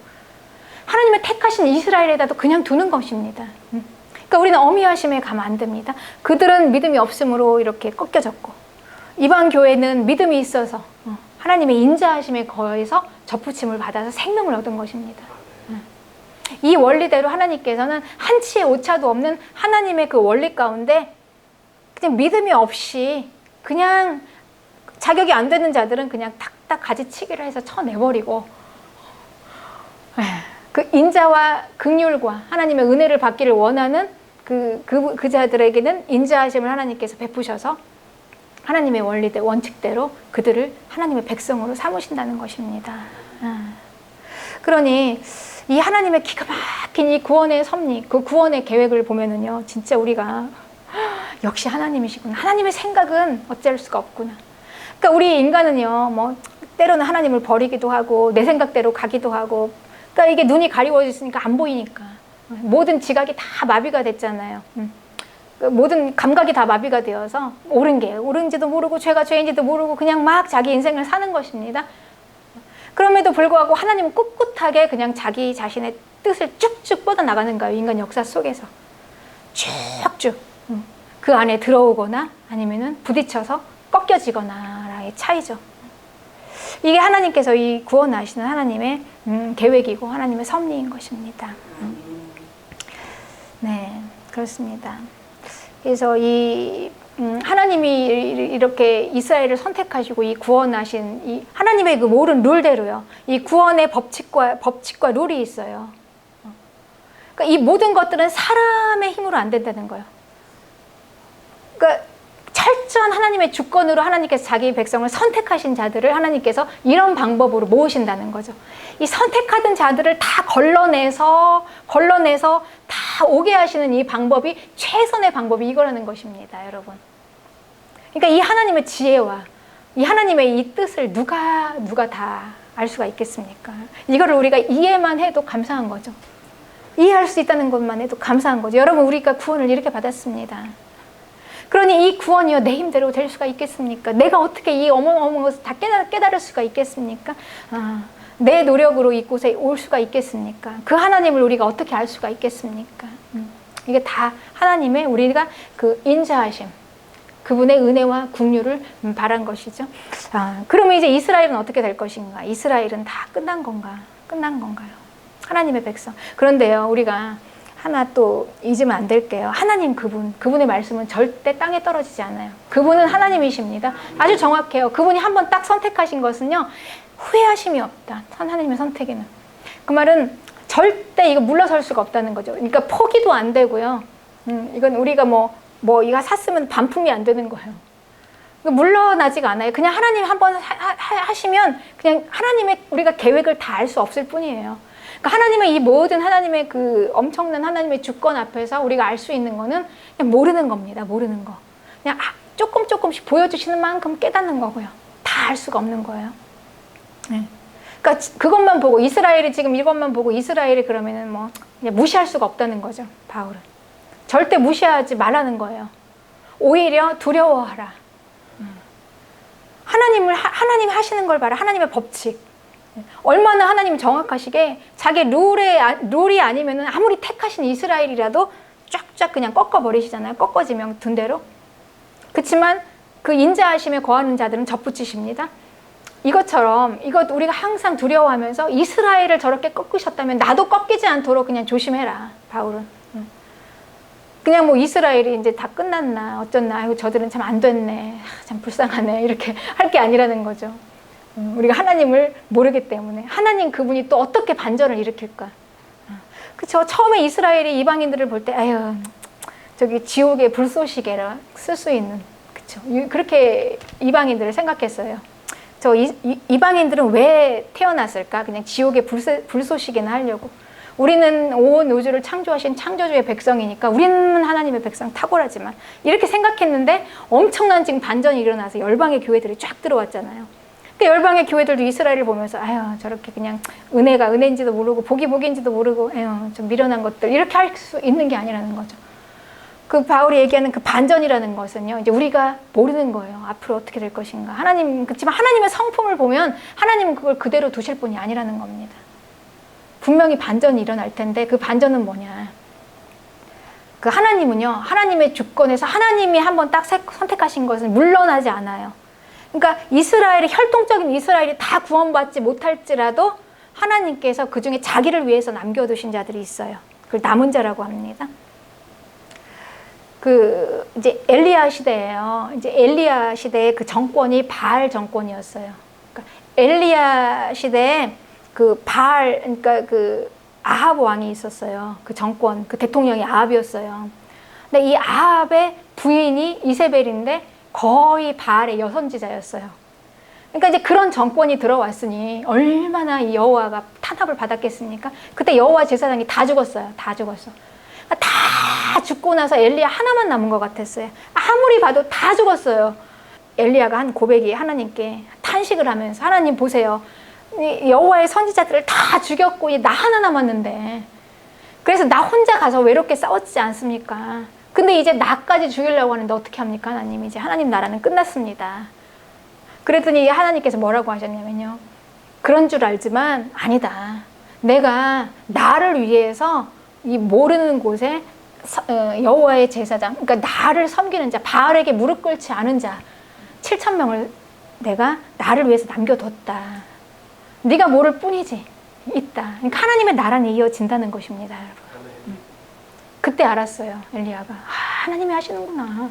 하나님의 택하신 이스라엘에다도 그냥 두는 것입니다. 그러니까 우리는 어미하심에 가면 안 됩니다. 그들은 믿음이 없으므로 이렇게 꺾여졌고, 이방 교회는 믿음이 있어서 하나님의 인자하심에 거해서 접붙임을 받아서 생명을 얻은 것입니다. 이 원리대로 하나님께서는 한치의 오차도 없는 하나님의 그 원리 가운데 그냥 믿음이 없이 그냥 자격이 안 되는 자들은 그냥 탁탁 가지치기를 해서 쳐내버리고, 그 인자와 긍휼과 하나님의 은혜를 받기를 원하는 그 자들에게는 인자하심을 하나님께서 베푸셔서 하나님의 원리대 원칙대로 그들을 하나님의 백성으로 삼으신다는 것입니다. 그러니 이 하나님의 기가 막힌 이 구원의 섭리, 그 구원의 계획을 보면은요, 진짜 우리가 역시 하나님이시구나. 하나님의 생각은 어쩔 수가 없구나. 그러니까 우리 인간은요, 뭐 때로는 하나님을 버리기도 하고 내 생각대로 가기도 하고, 그러니까 이게 눈이 가리워졌으니까 안 보이니까 모든 지각이 다 마비가 됐잖아요. 모든 감각이 다 마비가 되어서 옳은 게 옳은지도 모르고 죄가 죄인지도 모르고 그냥 막 자기 인생을 사는 것입니다. 그럼에도 불구하고 하나님은 꿋꿋하게 그냥 자기 자신의 뜻을 쭉쭉 뻗어나가는 거예요. 인간 역사 속에서 쭉쭉 그 안에 들어오거나 아니면은 부딪혀서 꺾여지거나의 차이죠. 이게 하나님께서 이 구원하시는 하나님의 계획이고 하나님의 섭리인 것입니다. 네, 그렇습니다. 그래서 이 하나님이 이렇게 이스라엘을 선택하시고 이 구원하신 이 하나님의 그 모든 룰대로요. 이 구원의 법칙과 룰이 있어요. 그러니까 이 모든 것들은 사람의 힘으로 안 된다는 거예요. 그러니까 철저한 하나님의 주권으로 하나님께서 자기 백성을 선택하신 자들을 하나님께서 이런 방법으로 모으신다는 거죠. 이 선택하던 자들을 다 걸러내서 다 오게 하시는 이 방법이 최선의 방법이 이거라는 것입니다, 여러분. 그러니까 이 하나님의 지혜와 이 하나님의 이 뜻을 누가 다 알 수가 있겠습니까? 이거를 우리가 이해만 해도 감사한 거죠. 이해할 수 있다는 것만 해도 감사한 거죠. 여러분, 우리가 구원을 이렇게 받았습니다. 그러니 이 구원이요, 내 힘대로 될 수가 있겠습니까? 내가 어떻게 이 어마어마한 것을 다 깨달을 수가 있겠습니까? 내 노력으로 이곳에 올 수가 있겠습니까? 그 하나님을 우리가 어떻게 알 수가 있겠습니까? 이게 다 하나님의 우리가 그 인자하심, 그분의 은혜와 긍휼을 바란 것이죠. 그러면 이제 이스라엘은 어떻게 될 것인가? 이스라엘은 다 끝난 건가요? 하나님의 백성. 그런데요, 우리가 하나 또 잊으면 안 될게요. 하나님 그분의 말씀은 절대 땅에 떨어지지 않아요. 그분은 하나님이십니다. 아주 정확해요. 그분이 한번 딱 선택하신 것은요, 후회하심이 없다. 하나님의 선택에는. 그 말은 절대 이거 물러설 수가 없다는 거죠. 그러니까 포기도 안 되고요. 이건 우리가 이거 샀으면 반품이 안 되는 거예요. 물러나지가 않아요. 그냥 하나님 한번 하시면 그냥 하나님의 우리가 계획을 다 알 수 없을 뿐이에요. 그러니까 하나님의 이 모든 하나님의 그 엄청난 하나님의 주권 앞에서 우리가 알 수 있는 거는 그냥 모르는 겁니다. 모르는 거. 그냥 조금씩 보여주시는 만큼 깨닫는 거고요. 다 알 수가 없는 거예요. 네. 그러니까 그것만 보고 이스라엘이 지금 이것만 보고 이스라엘이 그러면은 뭐 그냥 무시할 수가 없다는 거죠. 바울은 절대 무시하지 말라는 거예요. 오히려 두려워하라. 하나님이 하시는 걸 봐라. 하나님의 법칙. 얼마나 하나님이 정확하시게 자기 룰이 아니면은 아무리 택하신 이스라엘이라도 쫙쫙 그냥 꺾어버리시잖아요. 꺾어지면 둔 대로. 그렇지만 그 인자하심에 거하는 자들은 접붙이십니다. 이것처럼 이것 우리가 항상 두려워하면서 이스라엘을 저렇게 꺾으셨다면 나도 꺾이지 않도록 그냥 조심해라. 바울은. 그냥 뭐 이스라엘이 이제 다 끝났나 어쩌나 아이고 저들은 참 안 됐네 참 불쌍하네 이렇게 할 게 아니라는 거죠. 우리가 하나님을 모르기 때문에 하나님 그분이 또 어떻게 반전을 일으킬까. 그쵸. 처음에 이스라엘이 이방인들을 볼 때 아유 저기 지옥의 불쏘시개라 쓸 수 있는 그쵸. 그렇게 이방인들을 생각했어요. 저 이방인들은 왜 태어났을까? 그냥 지옥의 불쏘시개나 하려고. 우리는 온 우주를 창조하신 창조주의 백성이니까 우리는 하나님의 백성 탁월하지만 이렇게 생각했는데 엄청난 지금 반전이 일어나서 열방의 교회들이 쫙 들어왔잖아요. 그 열방의 교회들도 이스라엘을 보면서 아유 저렇게 그냥 은혜가 은혜인지도 모르고 복이 복인지도 모르고 아유 좀 미련한 것들 이렇게 할 수 있는 게 아니라는 거죠. 그 바울이 얘기하는 그 반전이라는 것은요 이제 우리가 모르는 거예요. 앞으로 어떻게 될 것인가. 그렇지만 하나님의 성품을 보면 하나님은 그걸 그대로 두실 분이 아니라는 겁니다. 분명히 반전이 일어날 텐데 그 반전은 뭐냐. 그 하나님은요. 하나님의 주권에서 하나님이 한번 딱 선택하신 것은 물러나지 않아요. 그러니까 이스라엘이 혈통적인 이스라엘이 다 구원받지 못할지라도 하나님께서 그 중에 자기를 위해서 남겨두신 자들이 있어요. 그걸 남은 자라고 합니다. 그 이제 엘리야 시대예요. 이제 엘리야 시대의 그 정권이 바알 정권이었어요. 그러니까 엘리야 시대에 그 바알 그러니까 그 아합 왕이 있었어요. 그 정권 그 대통령이 아합이었어요. 근데 이 아합의 부인이 이세벨인데 거의 바알의 여선지자였어요. 그러니까 이제 그런 정권이 들어왔으니 얼마나 이 여호와가 탄압을 받았겠습니까? 그때 여호와 제사장이 다 죽었어요. 다 죽었어. 다 죽고 나서 엘리야 하나만 남은 것 같았어요. 아무리 봐도 다 죽었어요. 엘리야가 한 고백이 하나님께 탄식을 하면서 하나님 보세요. 여호와의 선지자들을 다 죽였고 나 하나 남았는데 그래서 나 혼자 가서 외롭게 싸웠지 않습니까? 근데 이제 나까지 죽이려고 하는데 어떻게 합니까? 하나님 이제 하나님 나라는 끝났습니다. 그랬더니 하나님께서 뭐라고 하셨냐면요. 그런 줄 알지만 아니다. 내가 나를 위해서 이 모르는 곳에 여호와의 제사장 그러니까 나를 섬기는 자 바알에게 무릎 꿇지 않은 자 7,000명을 내가 나를 위해서 남겨뒀다. 네가 모를 뿐이지 있다. 그러니까 하나님의 나라는 이어진다는 것입니다. 여러분. 그때 알았어요. 엘리야가 하나님이 하시는구나.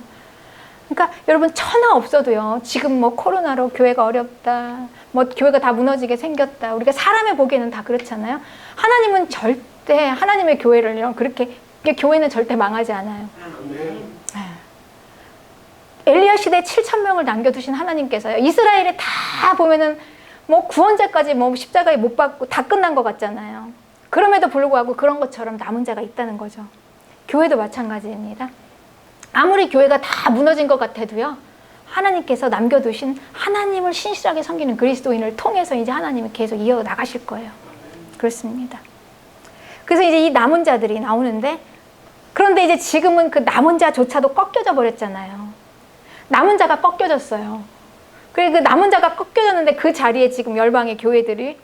그러니까 여러분 천하 없어도요. 지금 뭐 코로나로 교회가 어렵다. 뭐 교회가 다 무너지게 생겼다. 우리가 사람의 보기에는 다 그렇잖아요. 하나님은 절대 하나님의 교회를요. 그렇게 교회는 절대 망하지 않아요. 엘리야 시대에 7,000명을 남겨두신 하나님께서요. 이스라엘에 다 보면은 뭐 구원자까지 뭐 십자가에 못 박고 다 끝난 것 같잖아요. 그럼에도 불구하고 그런 것처럼 남은 자가 있다는 거죠. 교회도 마찬가지입니다. 아무리 교회가 다 무너진 것 같아도요. 하나님께서 남겨두신 하나님을 신실하게 섬기는 그리스도인을 통해서 이제 하나님이 계속 이어나가실 거예요. 그렇습니다. 그래서 이제 이 남은 자들이 나오는데 그런데 이제 지금은 그 남은 자조차도 꺾여져 버렸잖아요. 남은 자가 꺾여졌어요. 그리고 그 남은 자가 꺾여졌는데 그 자리에 지금 열방의 교회들이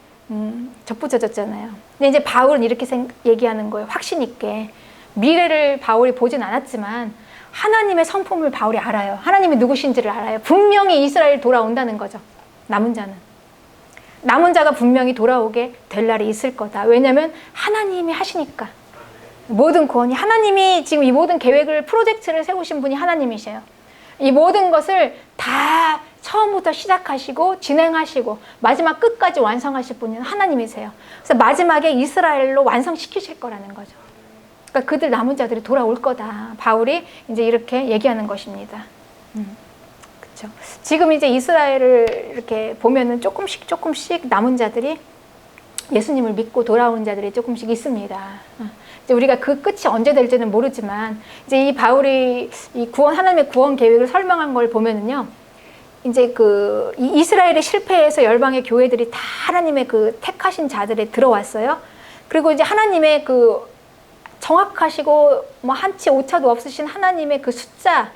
접붙여졌잖아요. 근데 이제 바울은 이렇게 얘기하는 거예요. 확신 있게. 미래를 바울이 보진 않았지만 하나님의 성품을 바울이 알아요. 하나님이 누구신지를 알아요. 분명히 이스라엘 돌아온다는 거죠. 남은 자는. 남은 자가 분명히 돌아오게 될 날이 있을 거다. 왜냐하면 하나님이 하시니까. 모든 구원이 하나님이 지금 이 모든 계획을 프로젝트를 세우신 분이 하나님이세요. 이 모든 것을 다 처음부터 시작하시고 진행하시고 마지막 끝까지 완성하실 분은 하나님이세요. 그래서 마지막에 이스라엘로 완성시키실 거라는 거죠. 그러니까 그들 남은 자들이 돌아올 거다. 바울이 이제 이렇게 얘기하는 것입니다. 그렇죠. 그렇죠. 지금 이제 이스라엘을 이렇게 보면은 조금씩 남은 자들이 예수님을 믿고 돌아오는 자들이 조금씩 있습니다. 이제 우리가 그 끝이 언제 될지는 모르지만 이제 이 바울이 이 구원 하나님의 구원 계획을 설명한 걸 보면은요. 이제 그 이 이스라엘의 실패에서 열방의 교회들이 다 하나님의 그 택하신 자들에 들어왔어요. 그리고 이제 하나님의 그 정확하시고 뭐 한치 오차도 없으신 하나님의 그 숫자,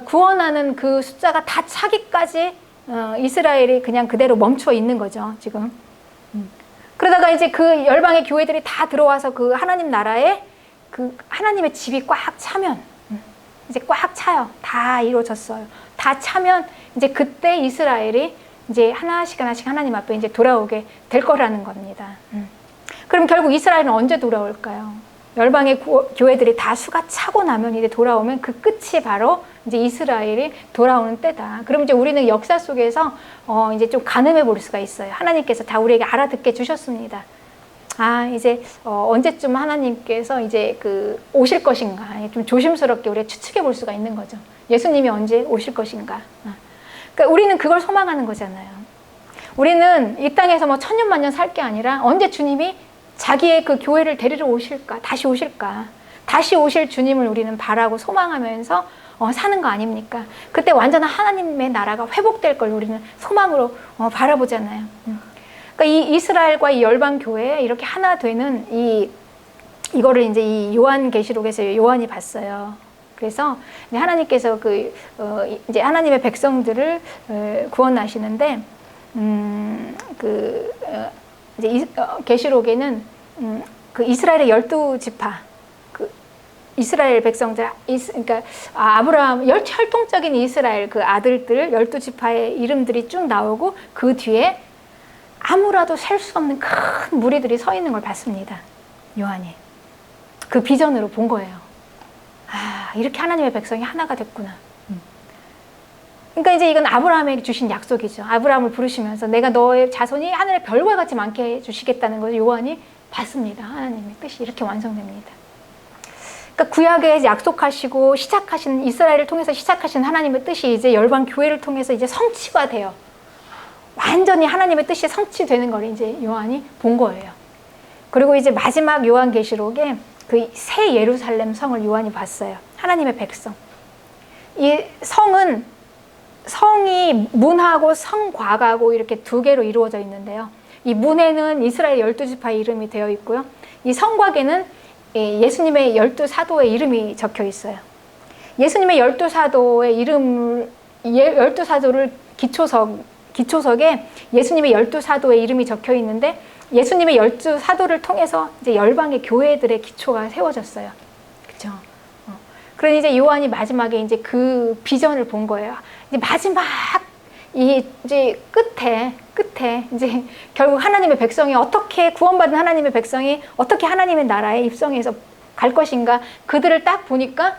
구원하는 그 숫자가 다 차기까지 이스라엘이 그냥 그대로 멈춰 있는 거죠, 지금. 그러다가 이제 그 열방의 교회들이 다 들어와서 그 하나님 나라에 그 하나님의 집이 꽉 차면, 이제 꽉 차요. 다 이루어졌어요. 다 차면 이제 그때 이스라엘이 이제 하나씩 하나님 앞에 이제 돌아오게 될 거라는 겁니다. 그럼 결국 이스라엘은 언제 돌아올까요? 열방의 교회들이 다 수가 차고 나면 이제 돌아오면 그 끝이 바로 이제 이스라엘이 돌아오는 때다. 그럼 이제 우리는 역사 속에서 이제 좀 가늠해 볼 수가 있어요. 하나님께서 다 우리에게 알아듣게 주셨습니다. 이제 언제쯤 하나님께서 이제 그 오실 것인가 좀 조심스럽게 우리가 추측해 볼 수가 있는 거죠. 예수님이 언제 오실 것인가. 그러니까 우리는 그걸 소망하는 거잖아요. 우리는 이 땅에서 뭐 천년 만년 살 게 아니라 언제 주님이 자기의 그 교회를 데리러 오실까, 다시 오실까, 다시 오실 주님을 우리는 바라고 소망하면서 사는 거 아닙니까? 그때 완전한 하나님의 나라가 회복될 걸 우리는 소망으로 바라보잖아요. 그러니까 이 이스라엘과 이 열방 교회에 이렇게 하나 되는 이거를 이제 이 요한계시록에서 요한이 봤어요. 그래서 하나님께서 이제 하나님의 백성들을 구원하시는데 이제 계시록에는 그 이스라엘의 12지파, 그 이스라엘 백성들, 그러니까 아브라함 혈통적인 이스라엘 그 아들들 12지파의 이름들이 쭉 나오고 그 뒤에 아무라도 셀 수 없는 큰 무리들이 서 있는 걸 봤습니다. 요한이 그 비전으로 본 거예요. 이렇게 하나님의 백성이 하나가 됐구나. 그러니까 이제 이건 아브라함에게 주신 약속이죠. 아브라함을 부르시면서 내가 너의 자손이 하늘의 별과 같이 많게 해주시겠다는 것을 요한이 봤습니다. 하나님의 뜻이 이렇게 완성됩니다. 그러니까 구약에 약속하시고 시작하신 이스라엘을 통해서 시작하신 하나님의 뜻이 이제 열방 교회를 통해서 이제 성취가 돼요. 완전히 하나님의 뜻이 성취되는 걸 이제 요한이 본 거예요. 그리고 이제 마지막 요한계시록에 그 새 예루살렘 성을 요한이 봤어요. 하나님의 백성. 이 성이 문하고 성곽하고 이렇게 두 개로 이루어져 있는데요. 이 문에는 이스라엘 12지파의 이름이 되어 있고요. 이 성곽에는 예수님의 12사도의 이름이 적혀 있어요. 예수님의 12사도의 이름, 12사도를 기초석에 예수님의 12사도의 이름이 적혀 있는데 예수님의 12사도를 통해서 이제 열방의 교회들의 기초가 세워졌어요. 그렇죠? 그러니 이제 요한이 마지막에 이제 그 비전을 본 거예요. 이제 마지막 이제 끝에 이제 결국 하나님의 백성이 어떻게 구원받은 하나님의 백성이 어떻게 하나님의 나라에 입성해서 갈 것인가 그들을 딱 보니까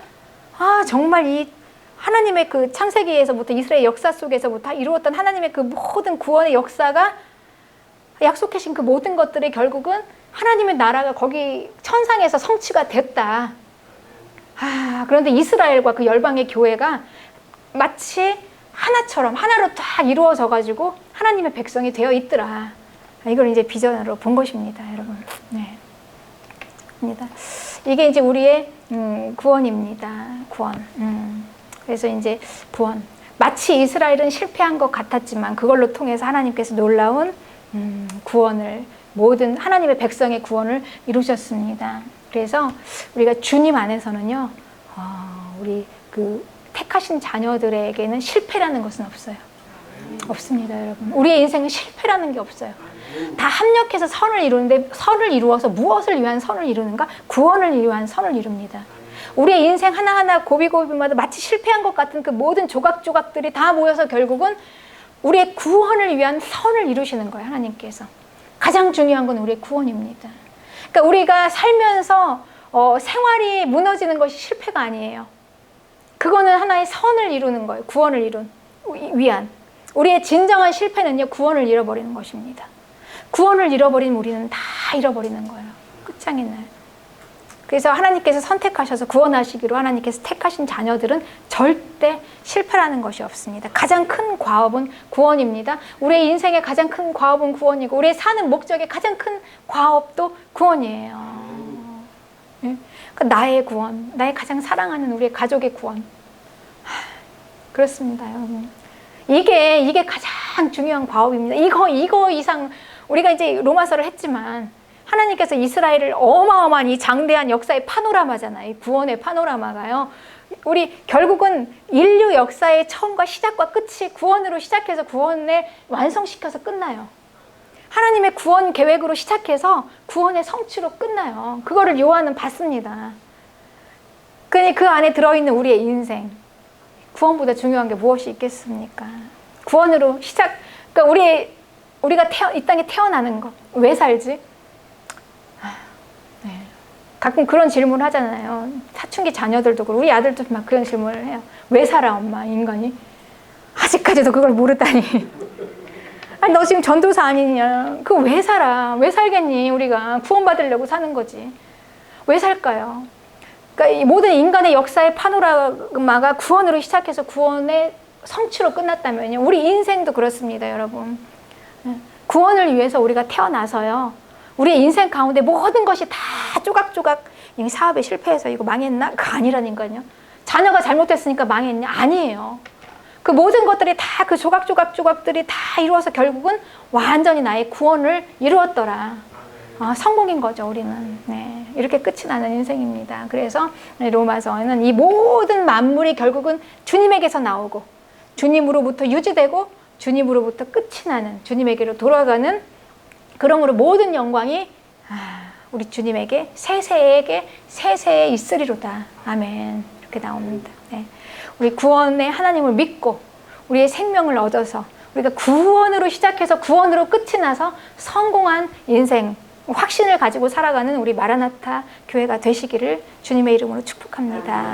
정말 이 하나님의 그 창세기에서부터 이스라엘 역사 속에서부터 이루었던 하나님의 그 모든 구원의 역사가 약속하신 그 모든 것들이 결국은 하나님의 나라가 거기 천상에서 성취가 됐다. 그런데 이스라엘과 그 열방의 교회가 마치 하나처럼 하나로 딱 이루어져 가지고 하나님의 백성이 되어 있더라. 이걸 이제 비전으로 본 것입니다, 여러분. 네. 이게 이제 우리의 구원입니다. 구원. 그래서 이제 구원. 마치 이스라엘은 실패한 것 같았지만 그걸로 통해서 하나님께서 놀라운 구원을 모든 하나님의 백성의 구원을 이루셨습니다. 그래서 우리가 주님 안에서는요, 우리 그 택하신 자녀들에게는 실패라는 것은 없어요. 없습니다, 여러분. 우리의 인생은 실패라는 게 없어요. 다 합력해서 선을 이루는데 선을 이루어서 무엇을 위한 선을 이루는가? 구원을 위한 선을 이룹니다. 우리의 인생 하나하나 고비고비마다 마치 실패한 것 같은 그 모든 조각조각들이 다 모여서 결국은 우리의 구원을 위한 선을 이루시는 거예요, 하나님께서. 가장 중요한 건 우리의 구원입니다. 그러니까 우리가 살면서 생활이 무너지는 것이 실패가 아니에요. 그거는 하나의 선을 이루는 거예요. 구원을 위한. 우리의 진정한 실패는요, 구원을 잃어버리는 것입니다. 구원을 잃어버리면 우리는 다 잃어버리는 거예요. 끝장이 나요. 그래서 하나님께서 선택하셔서 구원하시기로 하나님께서 택하신 자녀들은 절대 실패라는 것이 없습니다. 가장 큰 과업은 구원입니다. 우리의 인생의 가장 큰 과업은 구원이고 우리의 사는 목적의 가장 큰 과업도 구원이에요. 예? 나의 구원, 나의 가장 사랑하는 우리의 가족의 구원. 그렇습니다, 여러분. 이게 가장 중요한 과업입니다. 이거 이상 우리가 이제 로마서를 했지만 하나님께서 이스라엘을 어마어마한 이 장대한 역사의 파노라마잖아요. 이 구원의 파노라마가요. 우리 결국은 인류 역사의 처음과 시작과 끝이 구원으로 시작해서 구원을 완성시켜서 끝나요. 하나님의 구원 계획으로 시작해서 구원의 성취로 끝나요. 그거를 요한은 봤습니다. 그 안에 들어있는 우리의 인생. 구원보다 중요한 게 무엇이 있겠습니까? 구원으로 그러니까 우리가 이 땅에 태어나는 것. 왜 살지? 네. 가끔 그런 질문을 하잖아요. 사춘기 자녀들도 그렇고 우리 아들도 막 그런 질문을 해요. 왜 살아 엄마 인간이? 아직까지도 그걸 모르다니. 아니 너 지금 전도사 아니냐? 그거 왜 살아? 왜 살겠니? 우리가 구원받으려고 사는 거지. 왜 살까요? 그러니까 이 모든 인간의 역사의 파노라마가 구원으로 시작해서 구원의 성취로 끝났다면요. 우리 인생도 그렇습니다, 여러분. 구원을 위해서 우리가 태어나서요. 우리의 인생 가운데 모든 것이 다 조각조각 이 사업에 실패해서 이거 망했나? 그거 아니라니까요. 자녀가 잘못했으니까 망했냐? 아니에요. 그 모든 것들이 다 그 조각들이 다 이루어서 결국은 완전히 나의 구원을 이루었더라. 성공인 거죠, 우리는. 네, 이렇게 끝이 나는 인생입니다. 그래서 로마서는 이 모든 만물이 결국은 주님에게서 나오고 주님으로부터 유지되고 주님으로부터 끝이 나는 주님에게로 돌아가는 그러므로 모든 영광이 우리 주님에게 세세에 있으리로다. 아멘. 이렇게 나옵니다. 네. 우리 구원의 하나님을 믿고 우리의 생명을 얻어서 우리가 구원으로 시작해서 구원으로 끝이 나서 성공한 인생 확신을 가지고 살아가는 우리 마라나타 교회가 되시기를 주님의 이름으로 축복합니다.